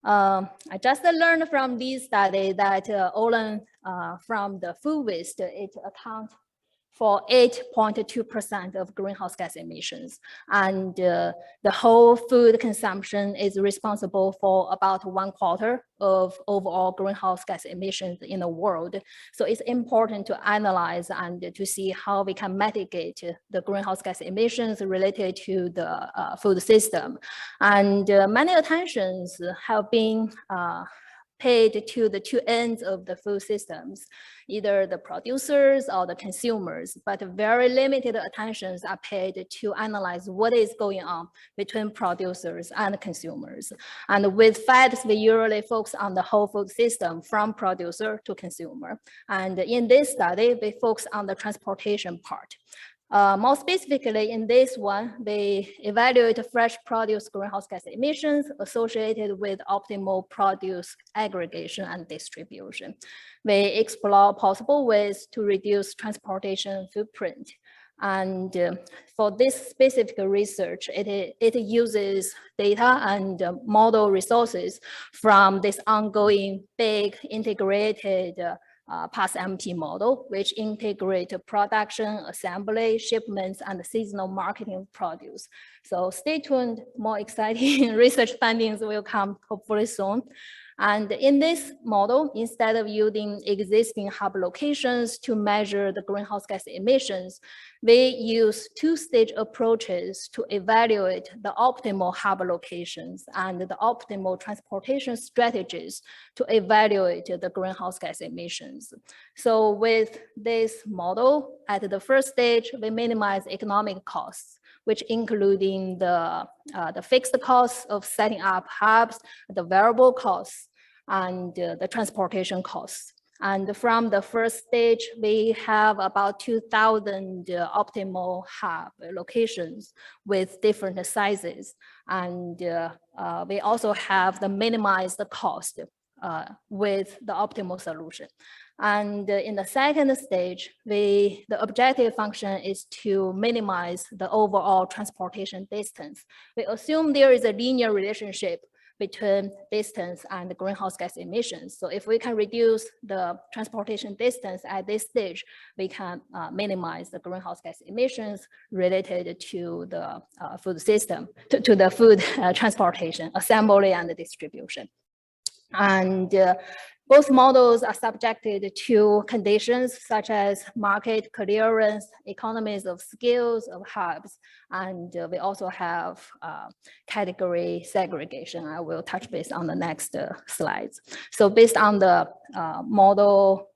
S5: I just learned from this study that Olin from the food waste, it accounts for 8.2% of greenhouse gas emissions. And the whole food consumption is responsible for about 1/4 of overall greenhouse gas emissions in the world. So it's important to analyze and to see how we can mitigate the greenhouse gas emissions related to the food system. And many attentions have been paid to the two ends of the food systems, either the producers or the consumers, but very limited attentions are paid to analyze what is going on between producers and consumers. And with FEDS, we usually focus on the whole food system from producer to consumer. And in this study, we focus on the transportation part. More specifically, in this one, they evaluate fresh produce greenhouse gas emissions associated with optimal produce aggregation and distribution. They explore possible ways to reduce transportation footprint. And for this specific research, it uses data and model resources from this ongoing big integrated PASS-MP model, which integrate production, assembly, shipments, and seasonal marketing of produce. So stay tuned, more exciting research findings will come hopefully soon. And in this model, instead of using existing hub locations to measure the greenhouse gas emissions, we use two-stage approaches to evaluate the optimal hub locations and the optimal transportation strategies to evaluate the greenhouse gas emissions. So with this model, at the first stage, we minimize economic costs, which including the fixed costs of setting up hubs, the variable costs, and the transportation costs. And from the first stage, we have about 2,000 optimal hub locations with different sizes. And we also have the minimized cost with the optimal solution. And in the second stage, the objective function is to minimize the overall transportation distance. We assume there is a linear relationship between distance and the greenhouse gas emissions. So if we can reduce the transportation distance at this stage, we can minimize the greenhouse gas emissions related to the food system, to the food transportation, assembly, and distribution. And both models are subjected to conditions such as market clearance, economies of scales of hubs, and we also have category segregation. I will touch base on the next slides. So based on the model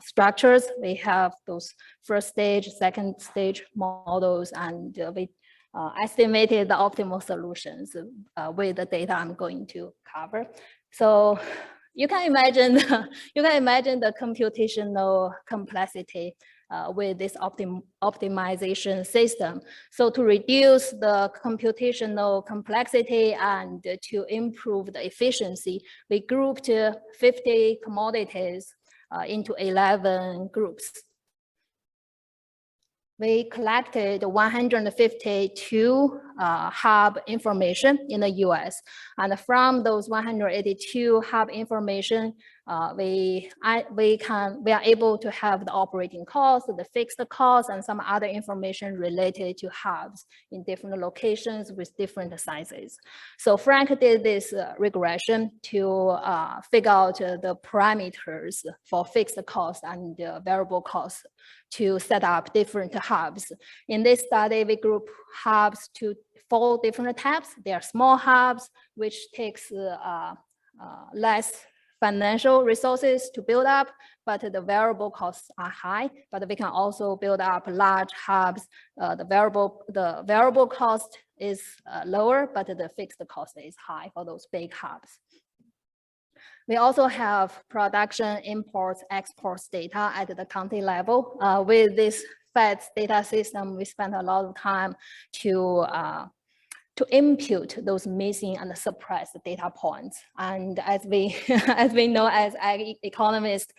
S5: structures, we have those first stage, second stage models, and we estimated the optimal solutions with the data I'm going to cover. So you can imagine the computational complexity with this optimization system. So to reduce the computational complexity and to improve the efficiency, we grouped 50 commodities into 11 groups. We collected 152 hub information in the US. And from those 182 hub information, we are able to have the operating costs, the fixed costs, and some other information related to hubs in different locations with different sizes. So Frank did this regression to figure out the parameters for fixed costs and variable costs to set up different hubs. In this study, we group hubs to 4 different types. They are small hubs, which takes less financial resources to build up, but the variable costs are high. But we can also build up large hubs. The variable cost is lower, but the fixed cost is high for those big hubs. We also have production, imports, exports data at the county level. With this FEDS data system, we spent a lot of time to impute those missing and suppressed data points. And as we know as economists,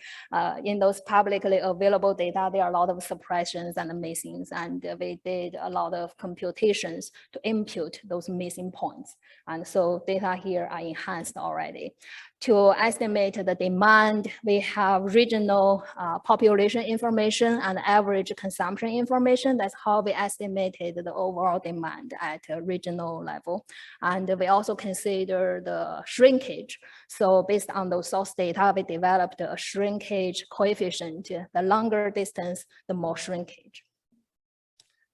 S5: in those publicly available data, there are a lot of suppressions and missings, and we did a lot of computations to impute those missing points. And so data here are enhanced already. To estimate the demand, we have regional population information and average consumption information. That's how we estimated the overall demand at a regional level. And we also consider the shrinkage. So based on those source data, we developed a shrinkage coefficient. The longer distance, the more shrinkage.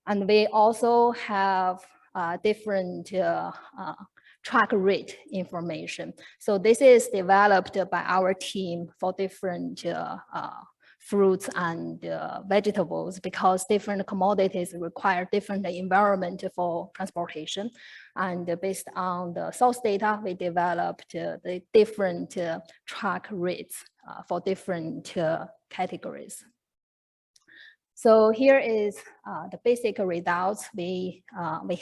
S5: And we also have different track rate information. So this is developed by our team for different fruits and vegetables, because different commodities require different environment for transportation. And based on the source data, we developed the different track rates for different categories. So here is the basic results we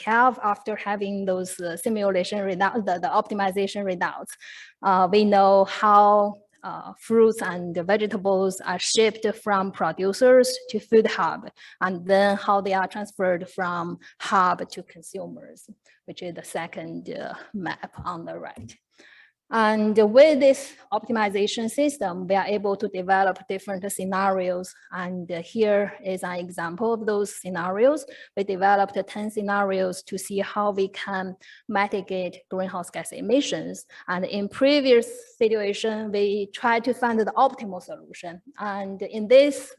S5: have after having those simulation results, the optimization results. We know how fruits and vegetables are shipped from producers to food hub, and then how they are transferred from hub to consumers, which is the second map on the right. And with this optimization system, we are able to develop different scenarios. And here is an example of those scenarios. We developed 10 scenarios to see how we can mitigate greenhouse gas emissions. And in previous situation, we tried to find the optimal solution. And in this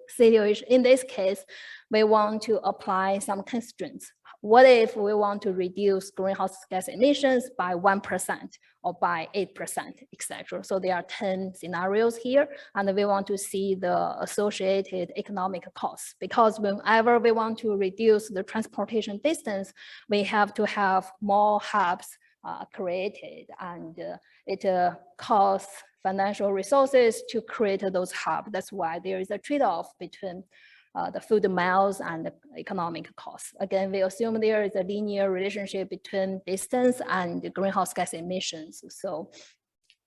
S5: situation, in this case, we want to apply some constraints. What if we want to reduce greenhouse gas emissions by 1% or by 8%, etc.? So there are 10 scenarios here, and we want to see the associated economic costs, because whenever we want to reduce the transportation distance, we have to have more hubs created, and it costs financial resources to create those hubs. That's why there is a trade-off between the food miles and the economic costs. Again, we assume there is a linear relationship between distance and the greenhouse gas emissions. So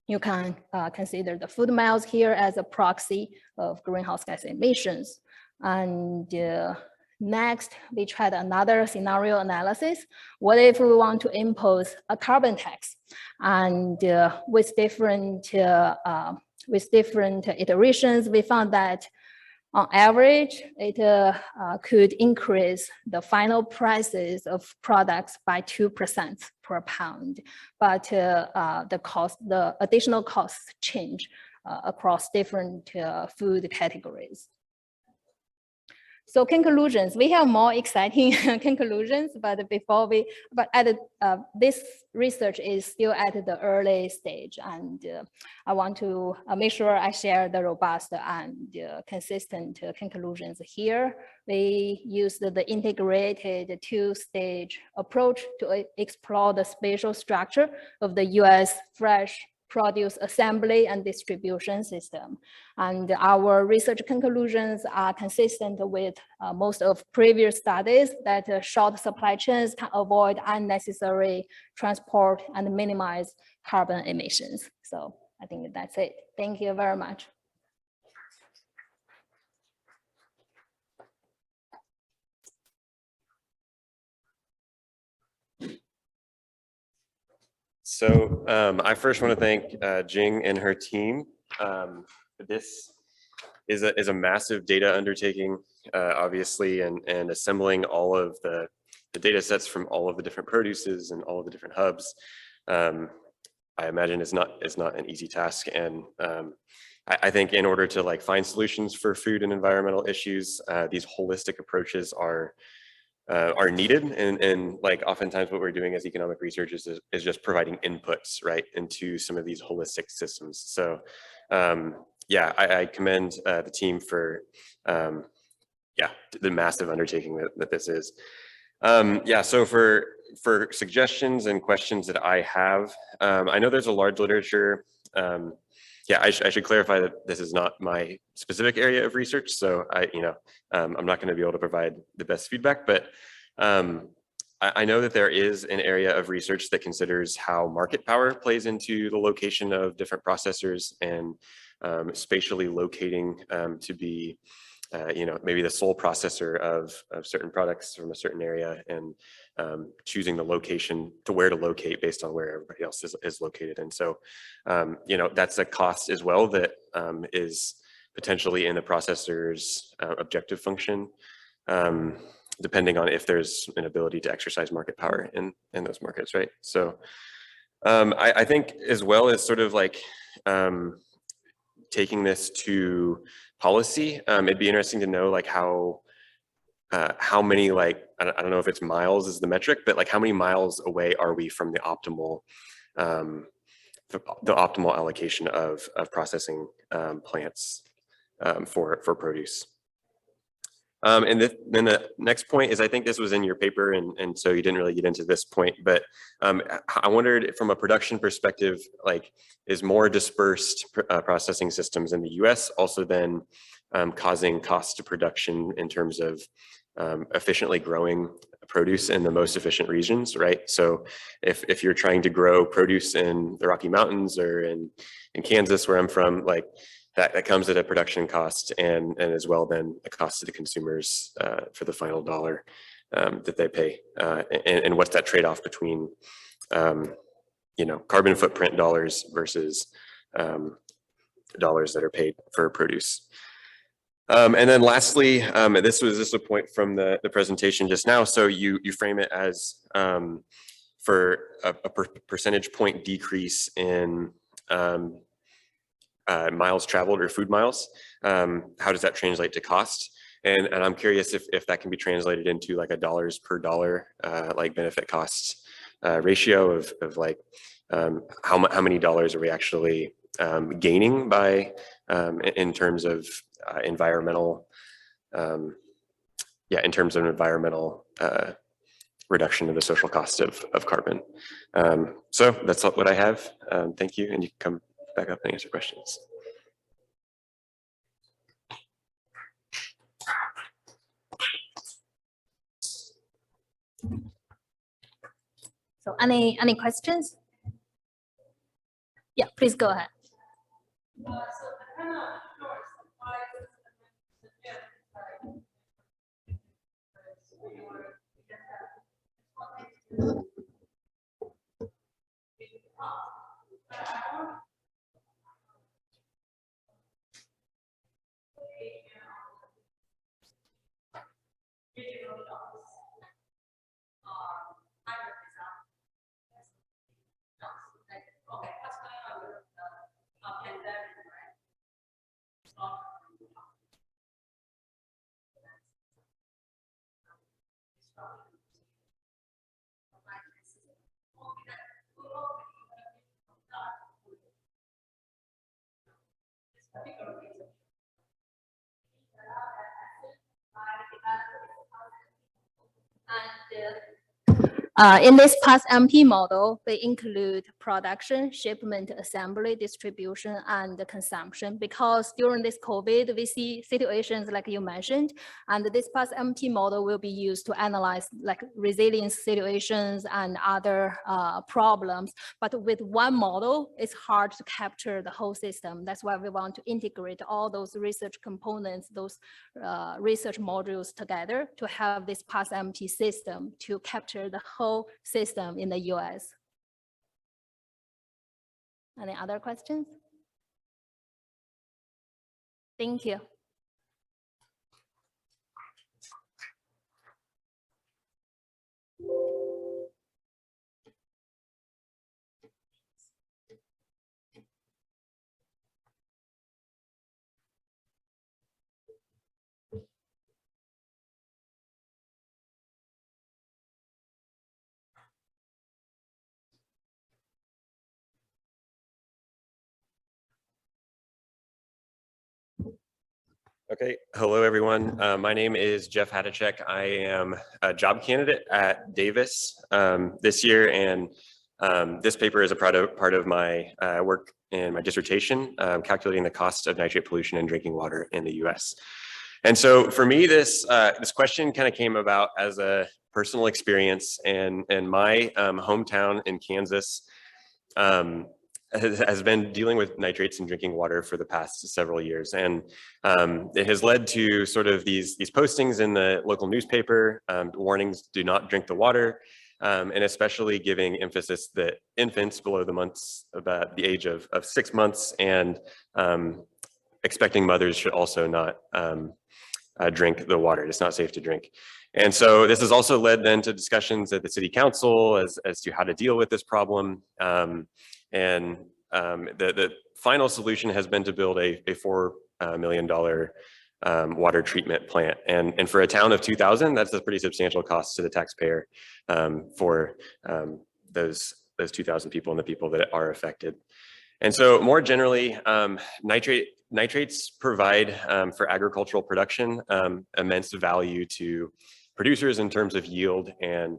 S5: you can consider the food miles here as a proxy of greenhouse gas emissions. And next, we tried another scenario analysis. What if we want to impose a carbon tax? And with different iterations, we found that on average, it could increase the final prices of products by 2% per pound, but the additional costs change across different food categories. So conclusions, we have more exciting conclusions, but this research is still at the early stage, and I want to make sure I share the robust and consistent conclusions here. We used the integrated two-stage approach to explore the spatial structure of the US fresh produce assembly and distribution system. And our research conclusions are consistent with most of previous studies that short supply chains can avoid unnecessary transport and minimize carbon emissions. So I think that's it. Thank you very much.
S1: So I first want to thank Jing and her team. This is a massive data undertaking, obviously, and assembling all of the data sets from all of the different produces and all of the different hubs. I imagine is not an easy task, and I think in order to find solutions for food and environmental issues, these holistic approaches are needed, and oftentimes what we're doing as economic researchers is just providing inputs right into some of these holistic systems. So yeah, I commend the team for the massive undertaking that this is. Yeah, so for suggestions and questions that I have, I know there's a large literature. Yeah, I should clarify that this is not my specific area of research, so I'm not going to be able to provide the best feedback, but I know that there is an area of research that considers how market power plays into the location of different processors, and spatially locating to be you know, maybe the sole processor of certain products from a certain area, and choosing the location to where to locate based on where everybody else is located. And so, you know, that's a cost as well that is potentially in the processor's objective function, depending on if there's an ability to exercise market power in those markets, right? So I think as well as sort of like taking this to policy, it'd be interesting to know like how many, like, I don't know if it's miles is the metric, but like how many miles away are we from the optimal allocation of processing plants for produce. And then the next point is, I think this was in your paper, and so you didn't really get into this point, but I wondered from a production perspective, like, is more dispersed processing systems in the US also then causing cost to production in terms of efficiently growing produce in the most efficient regions, right? So if you're trying to grow produce in the Rocky Mountains or in Kansas, where I'm from, like, that comes at a production cost, and as well then a cost to the consumers for the final dollar that they pay. And what's that trade-off between, you know, carbon footprint dollars versus dollars that are paid for produce. And then lastly, this was a point from the presentation just now. So you frame it as for a percentage point decrease in miles traveled or food miles. How does that translate to cost? And I'm curious if that can be translated into like a dollars per dollar like benefit cost ratio of like how many dollars are we actually gaining by in terms of environmental in terms of environmental reduction of the social cost of carbon. So that's what I have. Thank you, and you can come back up and answer questions.
S5: So any questions? Yeah, please go ahead. In this past MP model, they include production, shipment, assembly, distribution, and consumption. Because during this COVID, we see situations like you mentioned, and this past MP model will be used to analyze like resilience situations and other problems. But with one model, it's hard to capture the whole system. That's why we want to integrate all those research components, those research modules together to have this past MP system to capture the whole system in the US. Any other questions? Thank you.
S1: Okay, hello everyone. My name is Jeff Hadacek. I am a job candidate at Davis this year, and this paper is a part of my work in my dissertation, calculating the cost of nitrate pollution in drinking water in the US. And so for me, this question kind of came about as a personal experience, and my hometown in Kansas has been dealing with nitrates in drinking water for the past several years. And it has led to sort of these postings in the local newspaper, warnings, do not drink the water, and especially giving emphasis that infants below about the age of 6 months and expecting mothers should also not drink the water. It's not safe to drink. And so this has also led then to discussions at the city council as to how to deal with this problem. The final solution has been to build a $4 million water treatment plant. And for a town of 2,000, that's a pretty substantial cost to the taxpayer for those 2,000 people and the people that are affected. And so more generally, nitrates provide for agricultural production immense value to producers in terms of yield and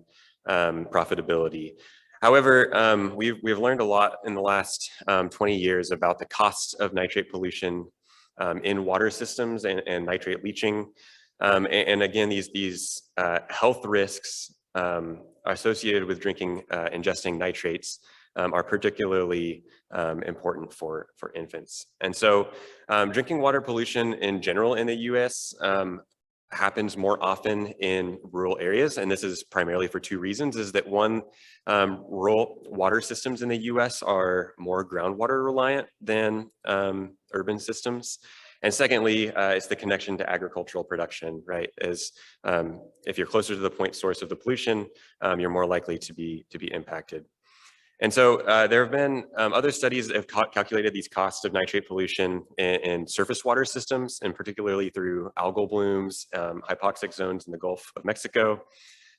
S1: profitability. However, we've learned a lot in the last 20 years about the costs of nitrate pollution in water systems and nitrate leaching. And again, these health risks associated with ingesting nitrates are particularly important for infants. And so drinking water pollution in general in the US happens more often in rural areas. And this is primarily for two reasons, is that one, rural water systems in the US are more groundwater reliant than urban systems. And secondly, it's the connection to agricultural production, right? As if you're closer to the point source of the pollution, you're more likely to be impacted. And so there have been other studies that have calculated these costs of nitrate pollution in surface water systems, and particularly through algal blooms, hypoxic zones in the Gulf of Mexico,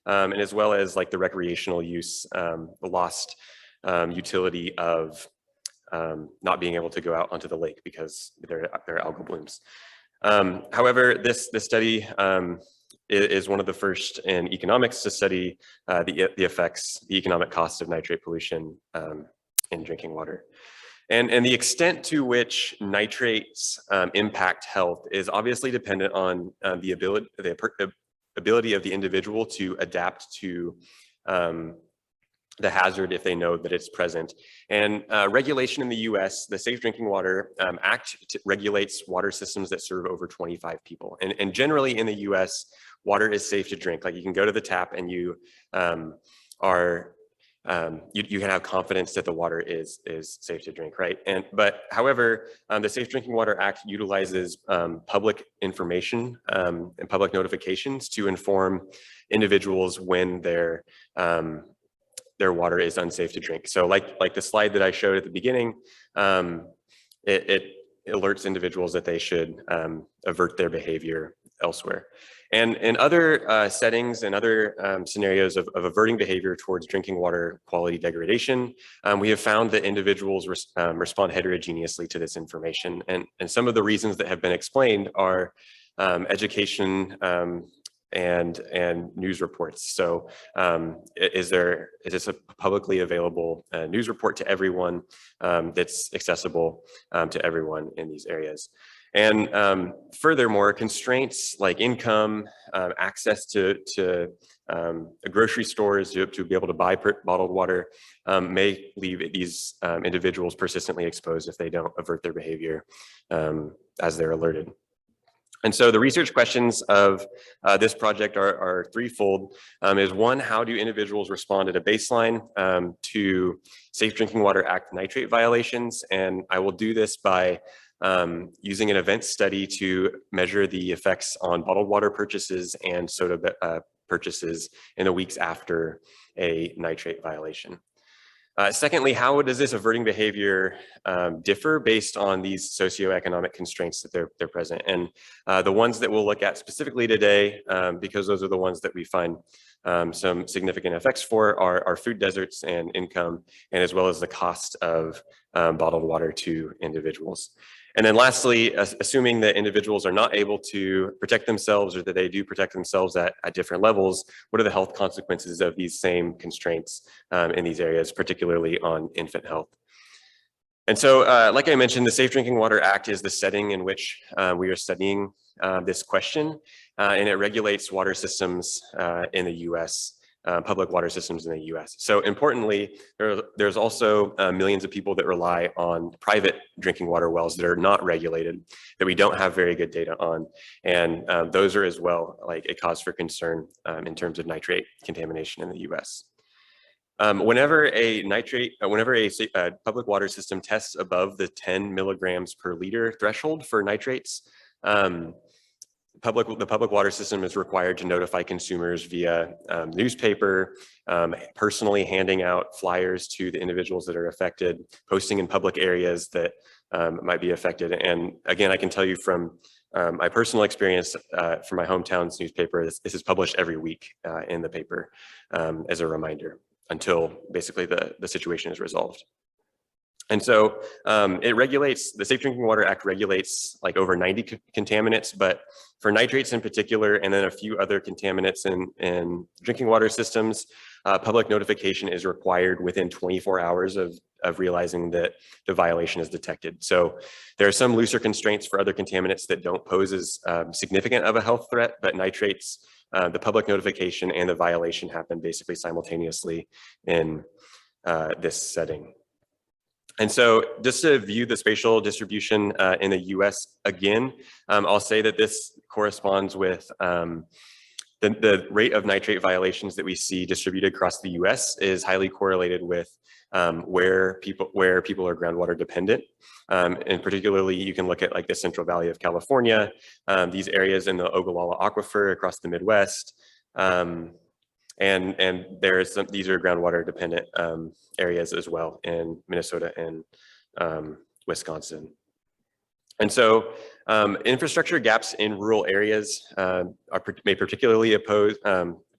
S1: and as well as like the recreational use, the lost utility of not being able to go out onto the lake because there are algal blooms. However, this study is one of the first in economics to study the economic costs of nitrate pollution in drinking water. And the extent to which nitrates impact health is obviously dependent on the ability of the individual to adapt to the hazard if they know that it's present. And regulation in the US, the Safe Drinking Water Act regulates water systems that serve over 25 people. And generally in the US, water is safe to drink. Like you can go to the tap and you can have confidence that the water is safe to drink, right? But however, the Safe Drinking Water Act utilizes public information and public notifications to inform individuals when their water is unsafe to drink. So like the slide that I showed at the beginning, it alerts individuals that they should avert their behavior elsewhere. And in other settings and other scenarios of averting behavior towards drinking water quality degradation, we have found that individuals respond heterogeneously to this information. And some of the reasons that have been explained are education and news reports. So is this a publicly available news report to everyone that's accessible to everyone in these areas? And furthermore, constraints like income, access to grocery stores to be able to buy bottled water may leave these individuals persistently exposed if they don't avert their behavior as they're alerted. And so the research questions of this project are threefold. Is one, how do individuals respond at a baseline to Safe Drinking Water Act nitrate violations? And I will do this by using an event study to measure the effects on bottled water purchases and soda purchases in the weeks after a nitrate violation. Secondly, how does this averting behavior differ based on these socioeconomic constraints that they're present? And the ones that we'll look at specifically today, because those are the ones that we find some significant effects for, are food deserts and income, and as well as the cost of bottled water to individuals. And then lastly, assuming that individuals are not able to protect themselves, or that they do protect themselves at different levels, what are the health consequences of these same constraints in these areas, particularly on infant health? And so, like I mentioned, the Safe Drinking Water Act is the setting in which we are studying this question, and it regulates water systems in the US. public water systems in the US. So importantly, there's also millions of people that rely on private drinking water wells that are not regulated, that we don't have very good data on. And those are as well like a cause for concern in terms of nitrate contamination in the US. Whenever a public water system tests above the 10 milligrams per liter threshold for nitrates, the public water system is required to notify consumers via newspaper, personally handing out flyers to the individuals that are affected, posting in public areas that might be affected. And again, I can tell you from my personal experience from my hometown's newspaper, this is published every week in the paper as a reminder until basically the situation is resolved. And so the Safe Drinking Water Act regulates like over 90 contaminants, but for nitrates in particular, and then a few other contaminants in drinking water systems, public notification is required within 24 hours of realizing that the violation is detected. So there are some looser constraints for other contaminants that don't pose as significant of a health threat, but nitrates, the public notification and the violation happen basically simultaneously in this setting. And so just to view the spatial distribution in the US again, I'll say that this corresponds with the rate of nitrate violations that we see distributed across the US is highly correlated with where people are groundwater dependent. And particularly you can look at like the Central Valley of California, these areas in the Ogallala Aquifer across the Midwest, and these are groundwater dependent areas as well in Minnesota and Wisconsin. And so infrastructure gaps in rural areas may particularly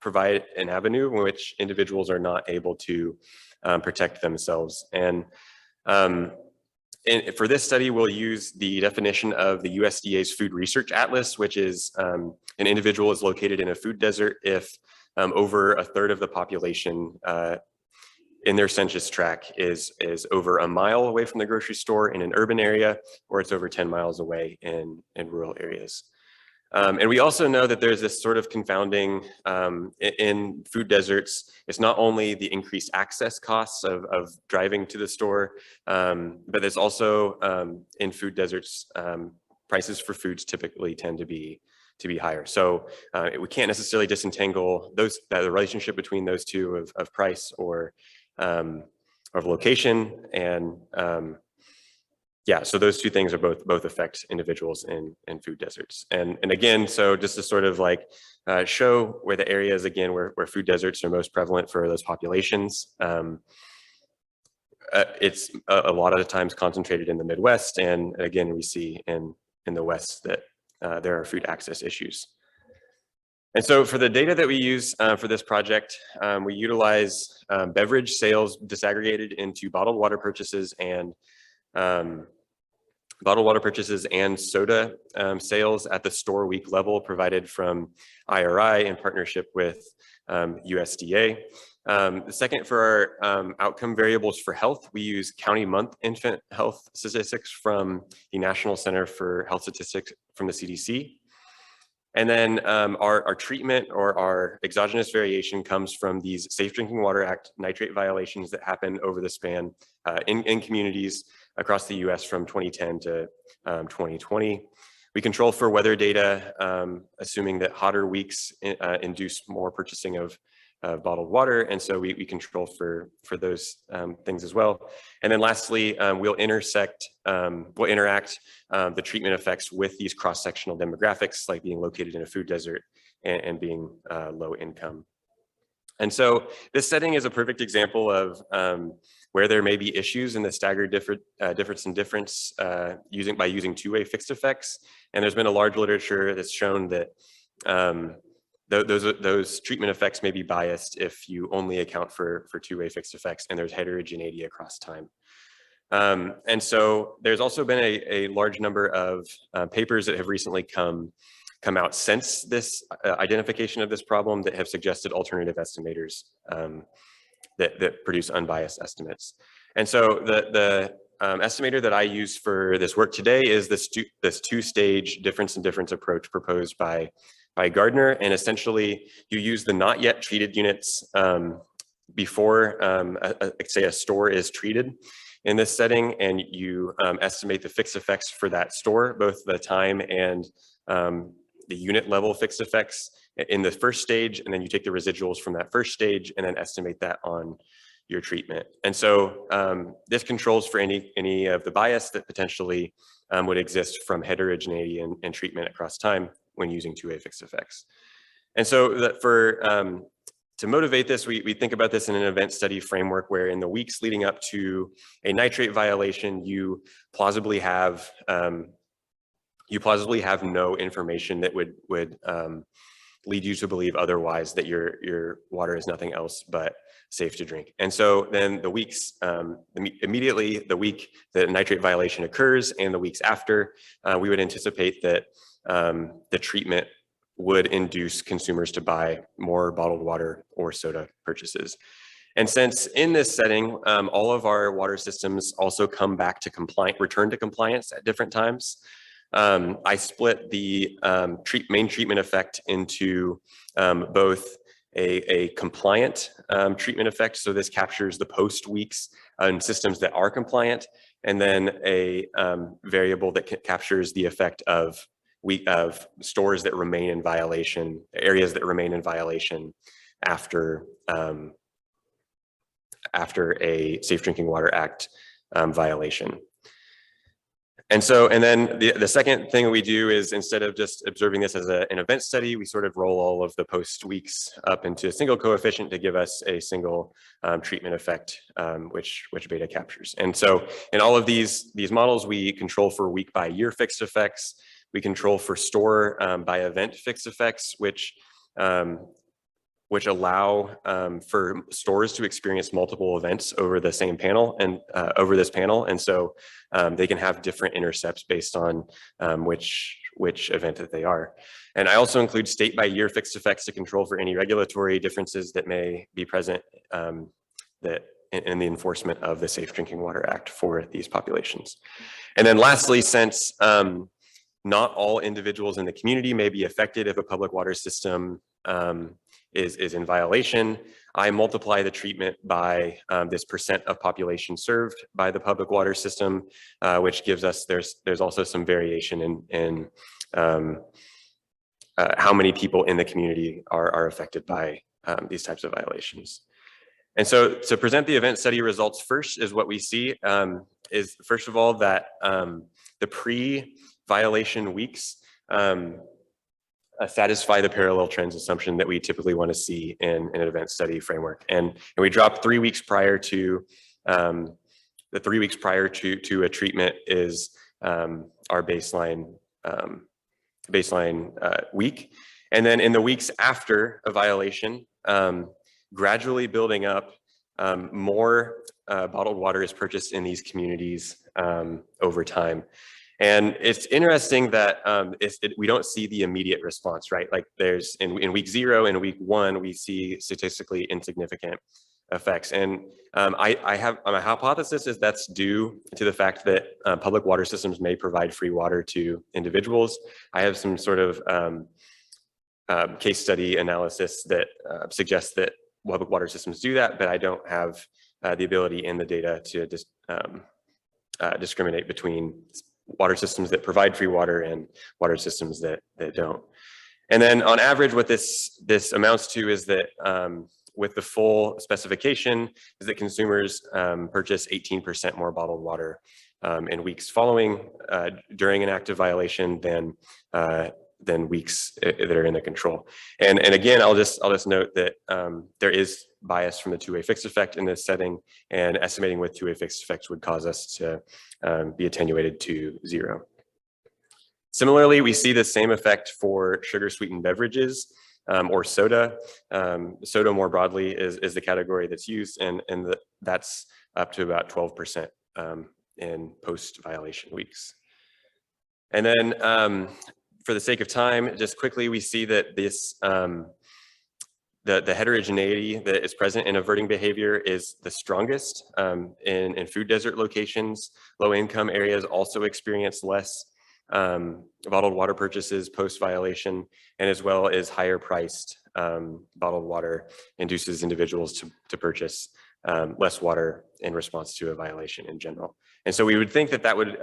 S1: provide an avenue in which individuals are not able to protect themselves. And for this study, we'll use the definition of the USDA's Food Research Atlas, which is an individual is located in a food desert if over a third of the population in their census tract is over a mile away from the grocery store in an urban area, or it's over 10 miles away in rural areas. And we also know that there's this sort of confounding in food deserts. It's not only the increased access costs of driving to the store, but there's also in food deserts, prices for foods typically tend to be higher. So we can't necessarily disentangle the relationship between those two of price or of location. And yeah, so those two things are both affect individuals in food deserts. And again, so just to sort of like show where the areas again where food deserts are most prevalent for those populations. It's a lot of the times concentrated in the Midwest, and again we see in the West that there are food access issues. And so for the data that we use for this project, we utilize beverage sales disaggregated into bottled water purchases and soda sales at the store week level provided from IRI in partnership with USDA. The second, for our outcome variables for health, we use county month infant health statistics from the National Center for Health Statistics from the CDC. And then our treatment or our exogenous variation comes from these Safe Drinking Water Act nitrate violations that happen over the span in communities across the US from 2010 to 2020. We control for weather data, assuming that hotter weeks induce more purchasing of bottled water. And so we control for those things as well. And then lastly, we'll interact the treatment effects with these cross-sectional demographics, like being located in a food desert and being low income. And so this setting is a perfect example of where there may be issues in the staggered difference in difference by using two-way fixed effects. And there's been a large literature that's shown that those treatment effects may be biased if you only account for two-way fixed effects and there's heterogeneity across time. And so there's also been a large number of papers that have recently come out since this identification of this problem that have suggested alternative estimators that produce unbiased estimates. And so estimator that I use for this work today is this two-stage difference in difference approach proposed by Gardner. And essentially, you use the not yet treated units before, say, a store is treated in this setting, and you estimate the fixed effects for that store, both the time and the unit level fixed effects in the first stage, and then you take the residuals from that first stage and then estimate that on your treatment. And so this controls for any of the bias that potentially would exist from heterogeneity and treatment across time when using two-way fixed effects. And so that to motivate this, we think about this in an event study framework where in the weeks leading up to a nitrate violation, you plausibly have no information that would lead you to believe otherwise, that your water is nothing else but safe to drink. And so then the weeks, immediately the week that a nitrate violation occurs and the weeks after, we would anticipate that the treatment would induce consumers to buy more bottled water or soda purchases. And since in this setting, all of our water systems also come back to return to compliance at different times, I split the main treatment effect into both a compliant treatment effect. So this captures the post weeks systems that are compliant, and then a variable that captures the effect of stores that remain in violation, areas that remain in violation after a Safe Drinking Water Act violation. And then the second thing we do is, instead of just observing this as an event study, we sort of roll all of the post weeks up into a single coefficient to give us a single treatment effect, which beta captures. And so in all of these models, we control for week by year fixed effects. We control for store by event fixed effects, which allow for stores to experience multiple events over the same panel and over this panel. And so they can have different intercepts based on which event that they are. And I also include state by year fixed effects to control for any regulatory differences that may be present that in the enforcement of the Safe Drinking Water Act for these populations. And then lastly, since not all individuals in the community may be affected if a public water system is in violation, I multiply the treatment by this percent of population served by the public water system, which gives us, there's also some variation in how many people in the community are affected by these types of violations. And so to present the event study results first, is what we see is, first of all, that the pre-violation weeks satisfy the parallel trends assumption that we typically want to see in an event study framework. And we dropped 3 weeks prior to, the 3 weeks prior to a treatment is our baseline week. And then in the weeks after a violation, gradually building up, more bottled water is purchased in these communities over time. And it's interesting that we don't see the immediate response, right? Like there's in week 0 and week 1, we see statistically insignificant effects. And I have my hypothesis is that's due to the fact that public water systems may provide free water to individuals. I have some sort of case study analysis that suggests that public water systems do that, but I don't have the ability in the data to just discriminate between water systems that provide free water and water systems that don't. And then on average, what this amounts to is that with the full specification is that consumers purchase 18% more bottled water in weeks following during an active violation than weeks that are in the control. And again, I'll just note that there is bias from the two-way fixed effect in this setting, and estimating with two-way fixed effects would cause us to be attenuated to 0. Similarly, we see the same effect for sugar sweetened beverages or soda. Soda more broadly is the category that's used, and that's up to about 12% in post-violation weeks. And then for the sake of time, just quickly, we see that the heterogeneity that is present in averting behavior is the strongest in food desert locations. Low income areas also experience less bottled water purchases post violation, and as well as higher priced bottled water induces individuals to purchase less water in response to a violation in general. And so we would think that that would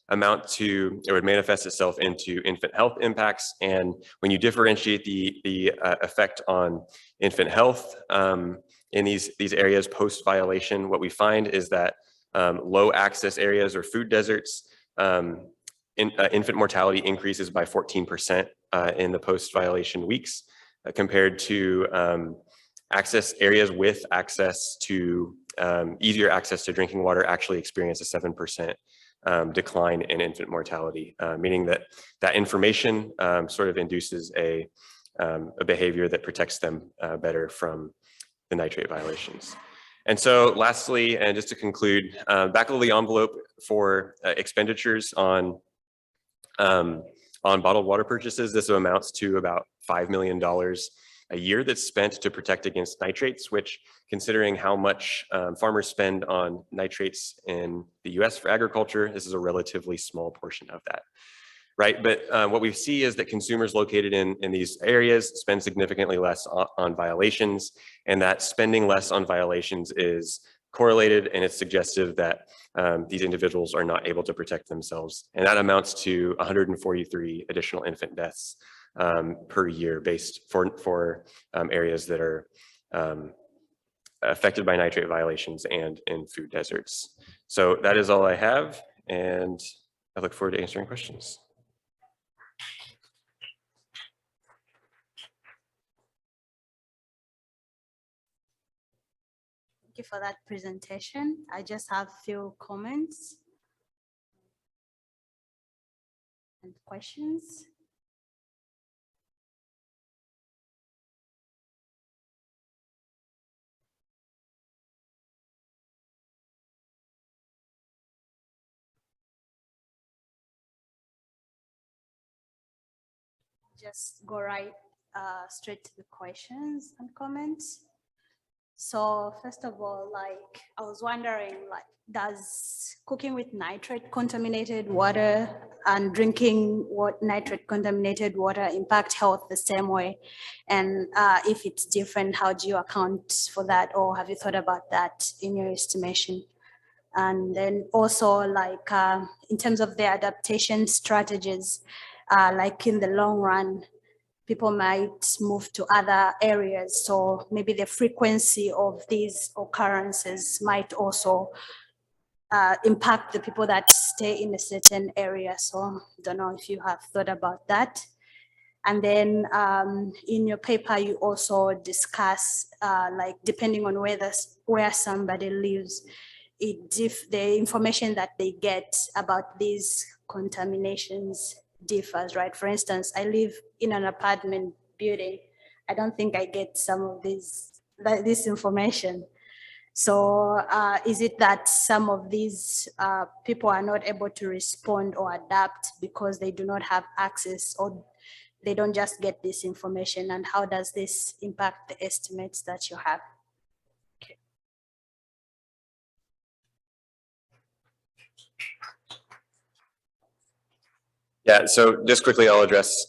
S1: amount to, it would manifest itself into infant health impacts. And when you differentiate the effect on infant health in these areas post violation, what we find is that low access areas or food deserts, infant mortality increases by 14% in the post violation weeks compared to access areas with access to easier access to drinking water actually experience a 7% decline in infant mortality, meaning that that information sort of induces a behavior that protects them better from the nitrate violations. And so lastly, and just to conclude, back of the envelope for expenditures on bottled water purchases, this amounts to about $5 million a year that's spent to protect against nitrates, which, considering how much farmers spend on nitrates in the US for agriculture, this is a relatively small portion of that, right? But what we see is that consumers located in these areas spend significantly less on violations, and that spending less on violations is correlated, and it's suggestive that these individuals are not able to protect themselves. And that amounts to 143 additional infant deaths per year based for areas that are affected by nitrate violations and in food deserts. So that is all I have, and I look forward to answering questions.
S2: Thank you for that presentation. I just have a few comments and questions. Just go right straight to the questions and comments. So first of all, like, I was wondering, like, does cooking with nitrate contaminated water and drinking nitrate contaminated water impact health the same way? And if it's different, how do you account for that? Or have you thought about that in your estimation? And then also, like, in terms of the adaptation strategies, like in the long run, people might move to other areas. So maybe the frequency of these occurrences might also impact the people that stay in a certain area. So I don't know if you have thought about that. And then in your paper, you also discuss, like, depending on where somebody lives, the information that they get about these contaminations differs, right? For instance, I live in an apartment building. I don't think I get some of this information. So is it that some of these people are not able to respond or adapt because they do not have access, or they don't just get this information? And how does this impact the estimates that you have? Okay.
S1: Yeah, so just quickly, I'll address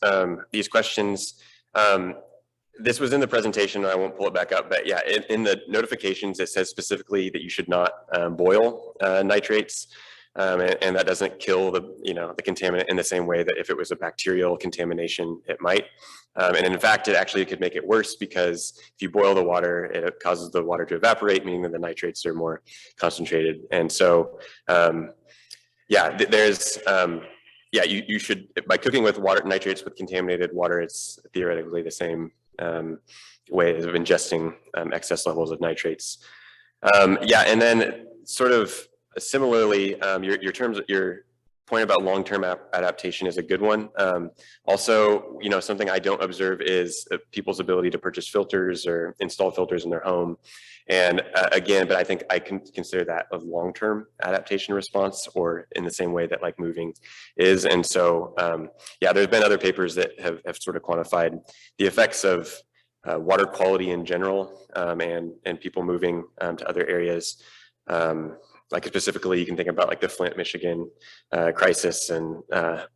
S1: these questions. This was in the presentation, and I won't pull it back up, but yeah, in the notifications, it says specifically that you should not boil nitrates, and that doesn't kill the contaminant in the same way that if it was a bacterial contamination, it might. And in fact, it actually could make it worse, because if you boil the water, it causes the water to evaporate, meaning that the nitrates are more concentrated. And so, yeah, there's, yeah, you should, by cooking with nitrates with contaminated water, it's theoretically the same way of ingesting excess levels of nitrates. Yeah, and then sort of similarly, your point about long-term adaptation is a good one. Also, something I don't observe is people's ability to purchase filters or install filters in their home. And again, but I think I can consider that a long-term adaptation response, or in the same way that like moving is. And so, yeah, there's been other papers that have sort of quantified the effects of water quality in general, and people moving to other areas. Like specifically, you can think about like the Flint, Michigan crisis and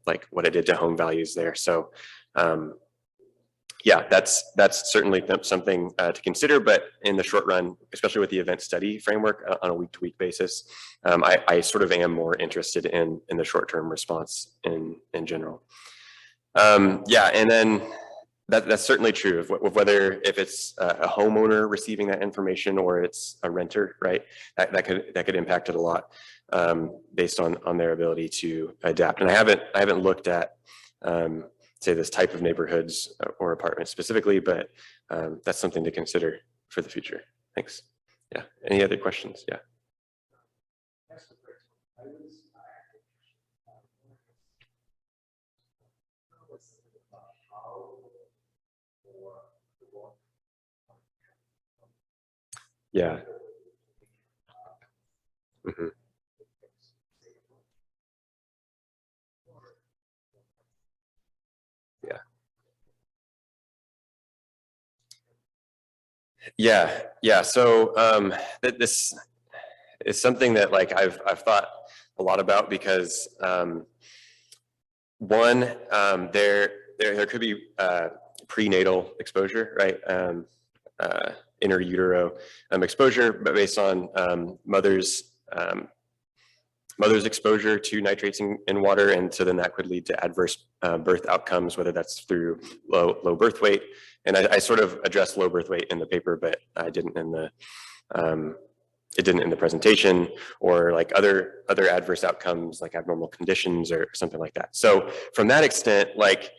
S1: like what it did to home values there. So yeah, that's certainly something to consider, but in the short run, especially with the event study framework on a week-to-week basis, I sort of am more interested in the short-term response in general. Yeah, and then that's certainly true of whether if it's a homeowner receiving that information or it's a renter, right? That could impact it a lot based on their ability to adapt. And I haven't looked at say this type of neighborhoods or apartments specifically, but that's something to consider for the future. Thanks. Yeah. Any other questions? Yeah. Yeah. Mm-hmm. Yeah. Yeah. So this is something that like I've thought a lot about because one, there could be prenatal exposure, right? Inner utero exposure, but based on mother's exposure to nitrates in water, and so then that could lead to adverse birth outcomes, whether that's through low birth weight. And I sort of addressed low birth weight in the paper, but I didn't in the it didn't in the presentation, or like other adverse outcomes like abnormal conditions or something like that. So from that extent, like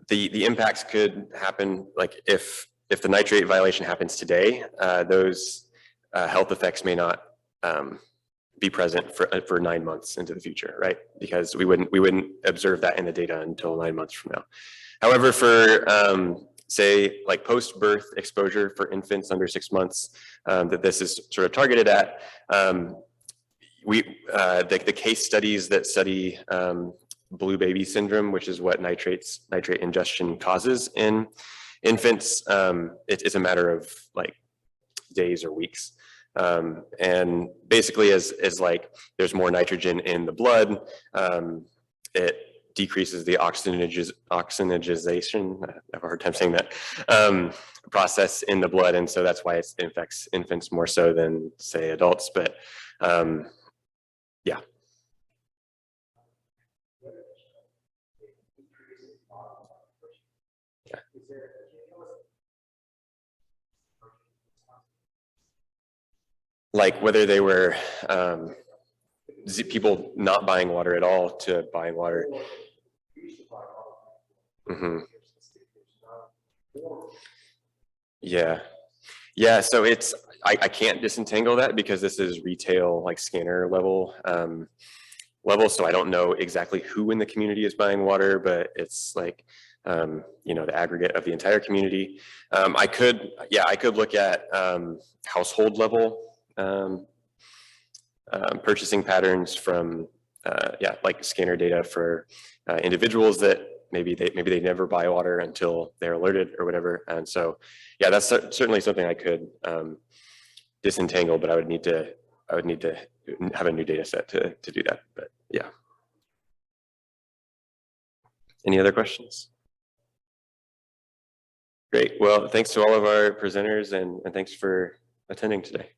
S1: the impacts could happen, like if the nitrate violation happens today, those health effects may not be present for 9 months into the future, right? Because we wouldn't observe that in the data until 9 months from now. However, for say like post-birth exposure for infants under 6 months that this is sort of targeted at, the case studies that study blue baby syndrome, which is what nitrate ingestion causes in infants, it's a matter of like days or weeks. And basically as like there's more nitrogen in the blood, it decreases the oxygenization, I have a hard time saying that, process in the blood. And so that's why it infects infants more so than say adults, but yeah. Like whether they were people not buying water at all to buying water. Mm-hmm. Yeah. So it's I can't disentangle that because this is retail like scanner level so I don't know exactly who in the community is buying water, but it's like the aggregate of the entire community. I could look at household level purchasing patterns from like scanner data for individuals that maybe they never buy water until they're alerted or whatever. And so yeah, that's certainly something I could disentangle, but I would need to have a new data set to do that. But yeah. Any other questions? Great. Well, thanks to all of our presenters and thanks for attending today.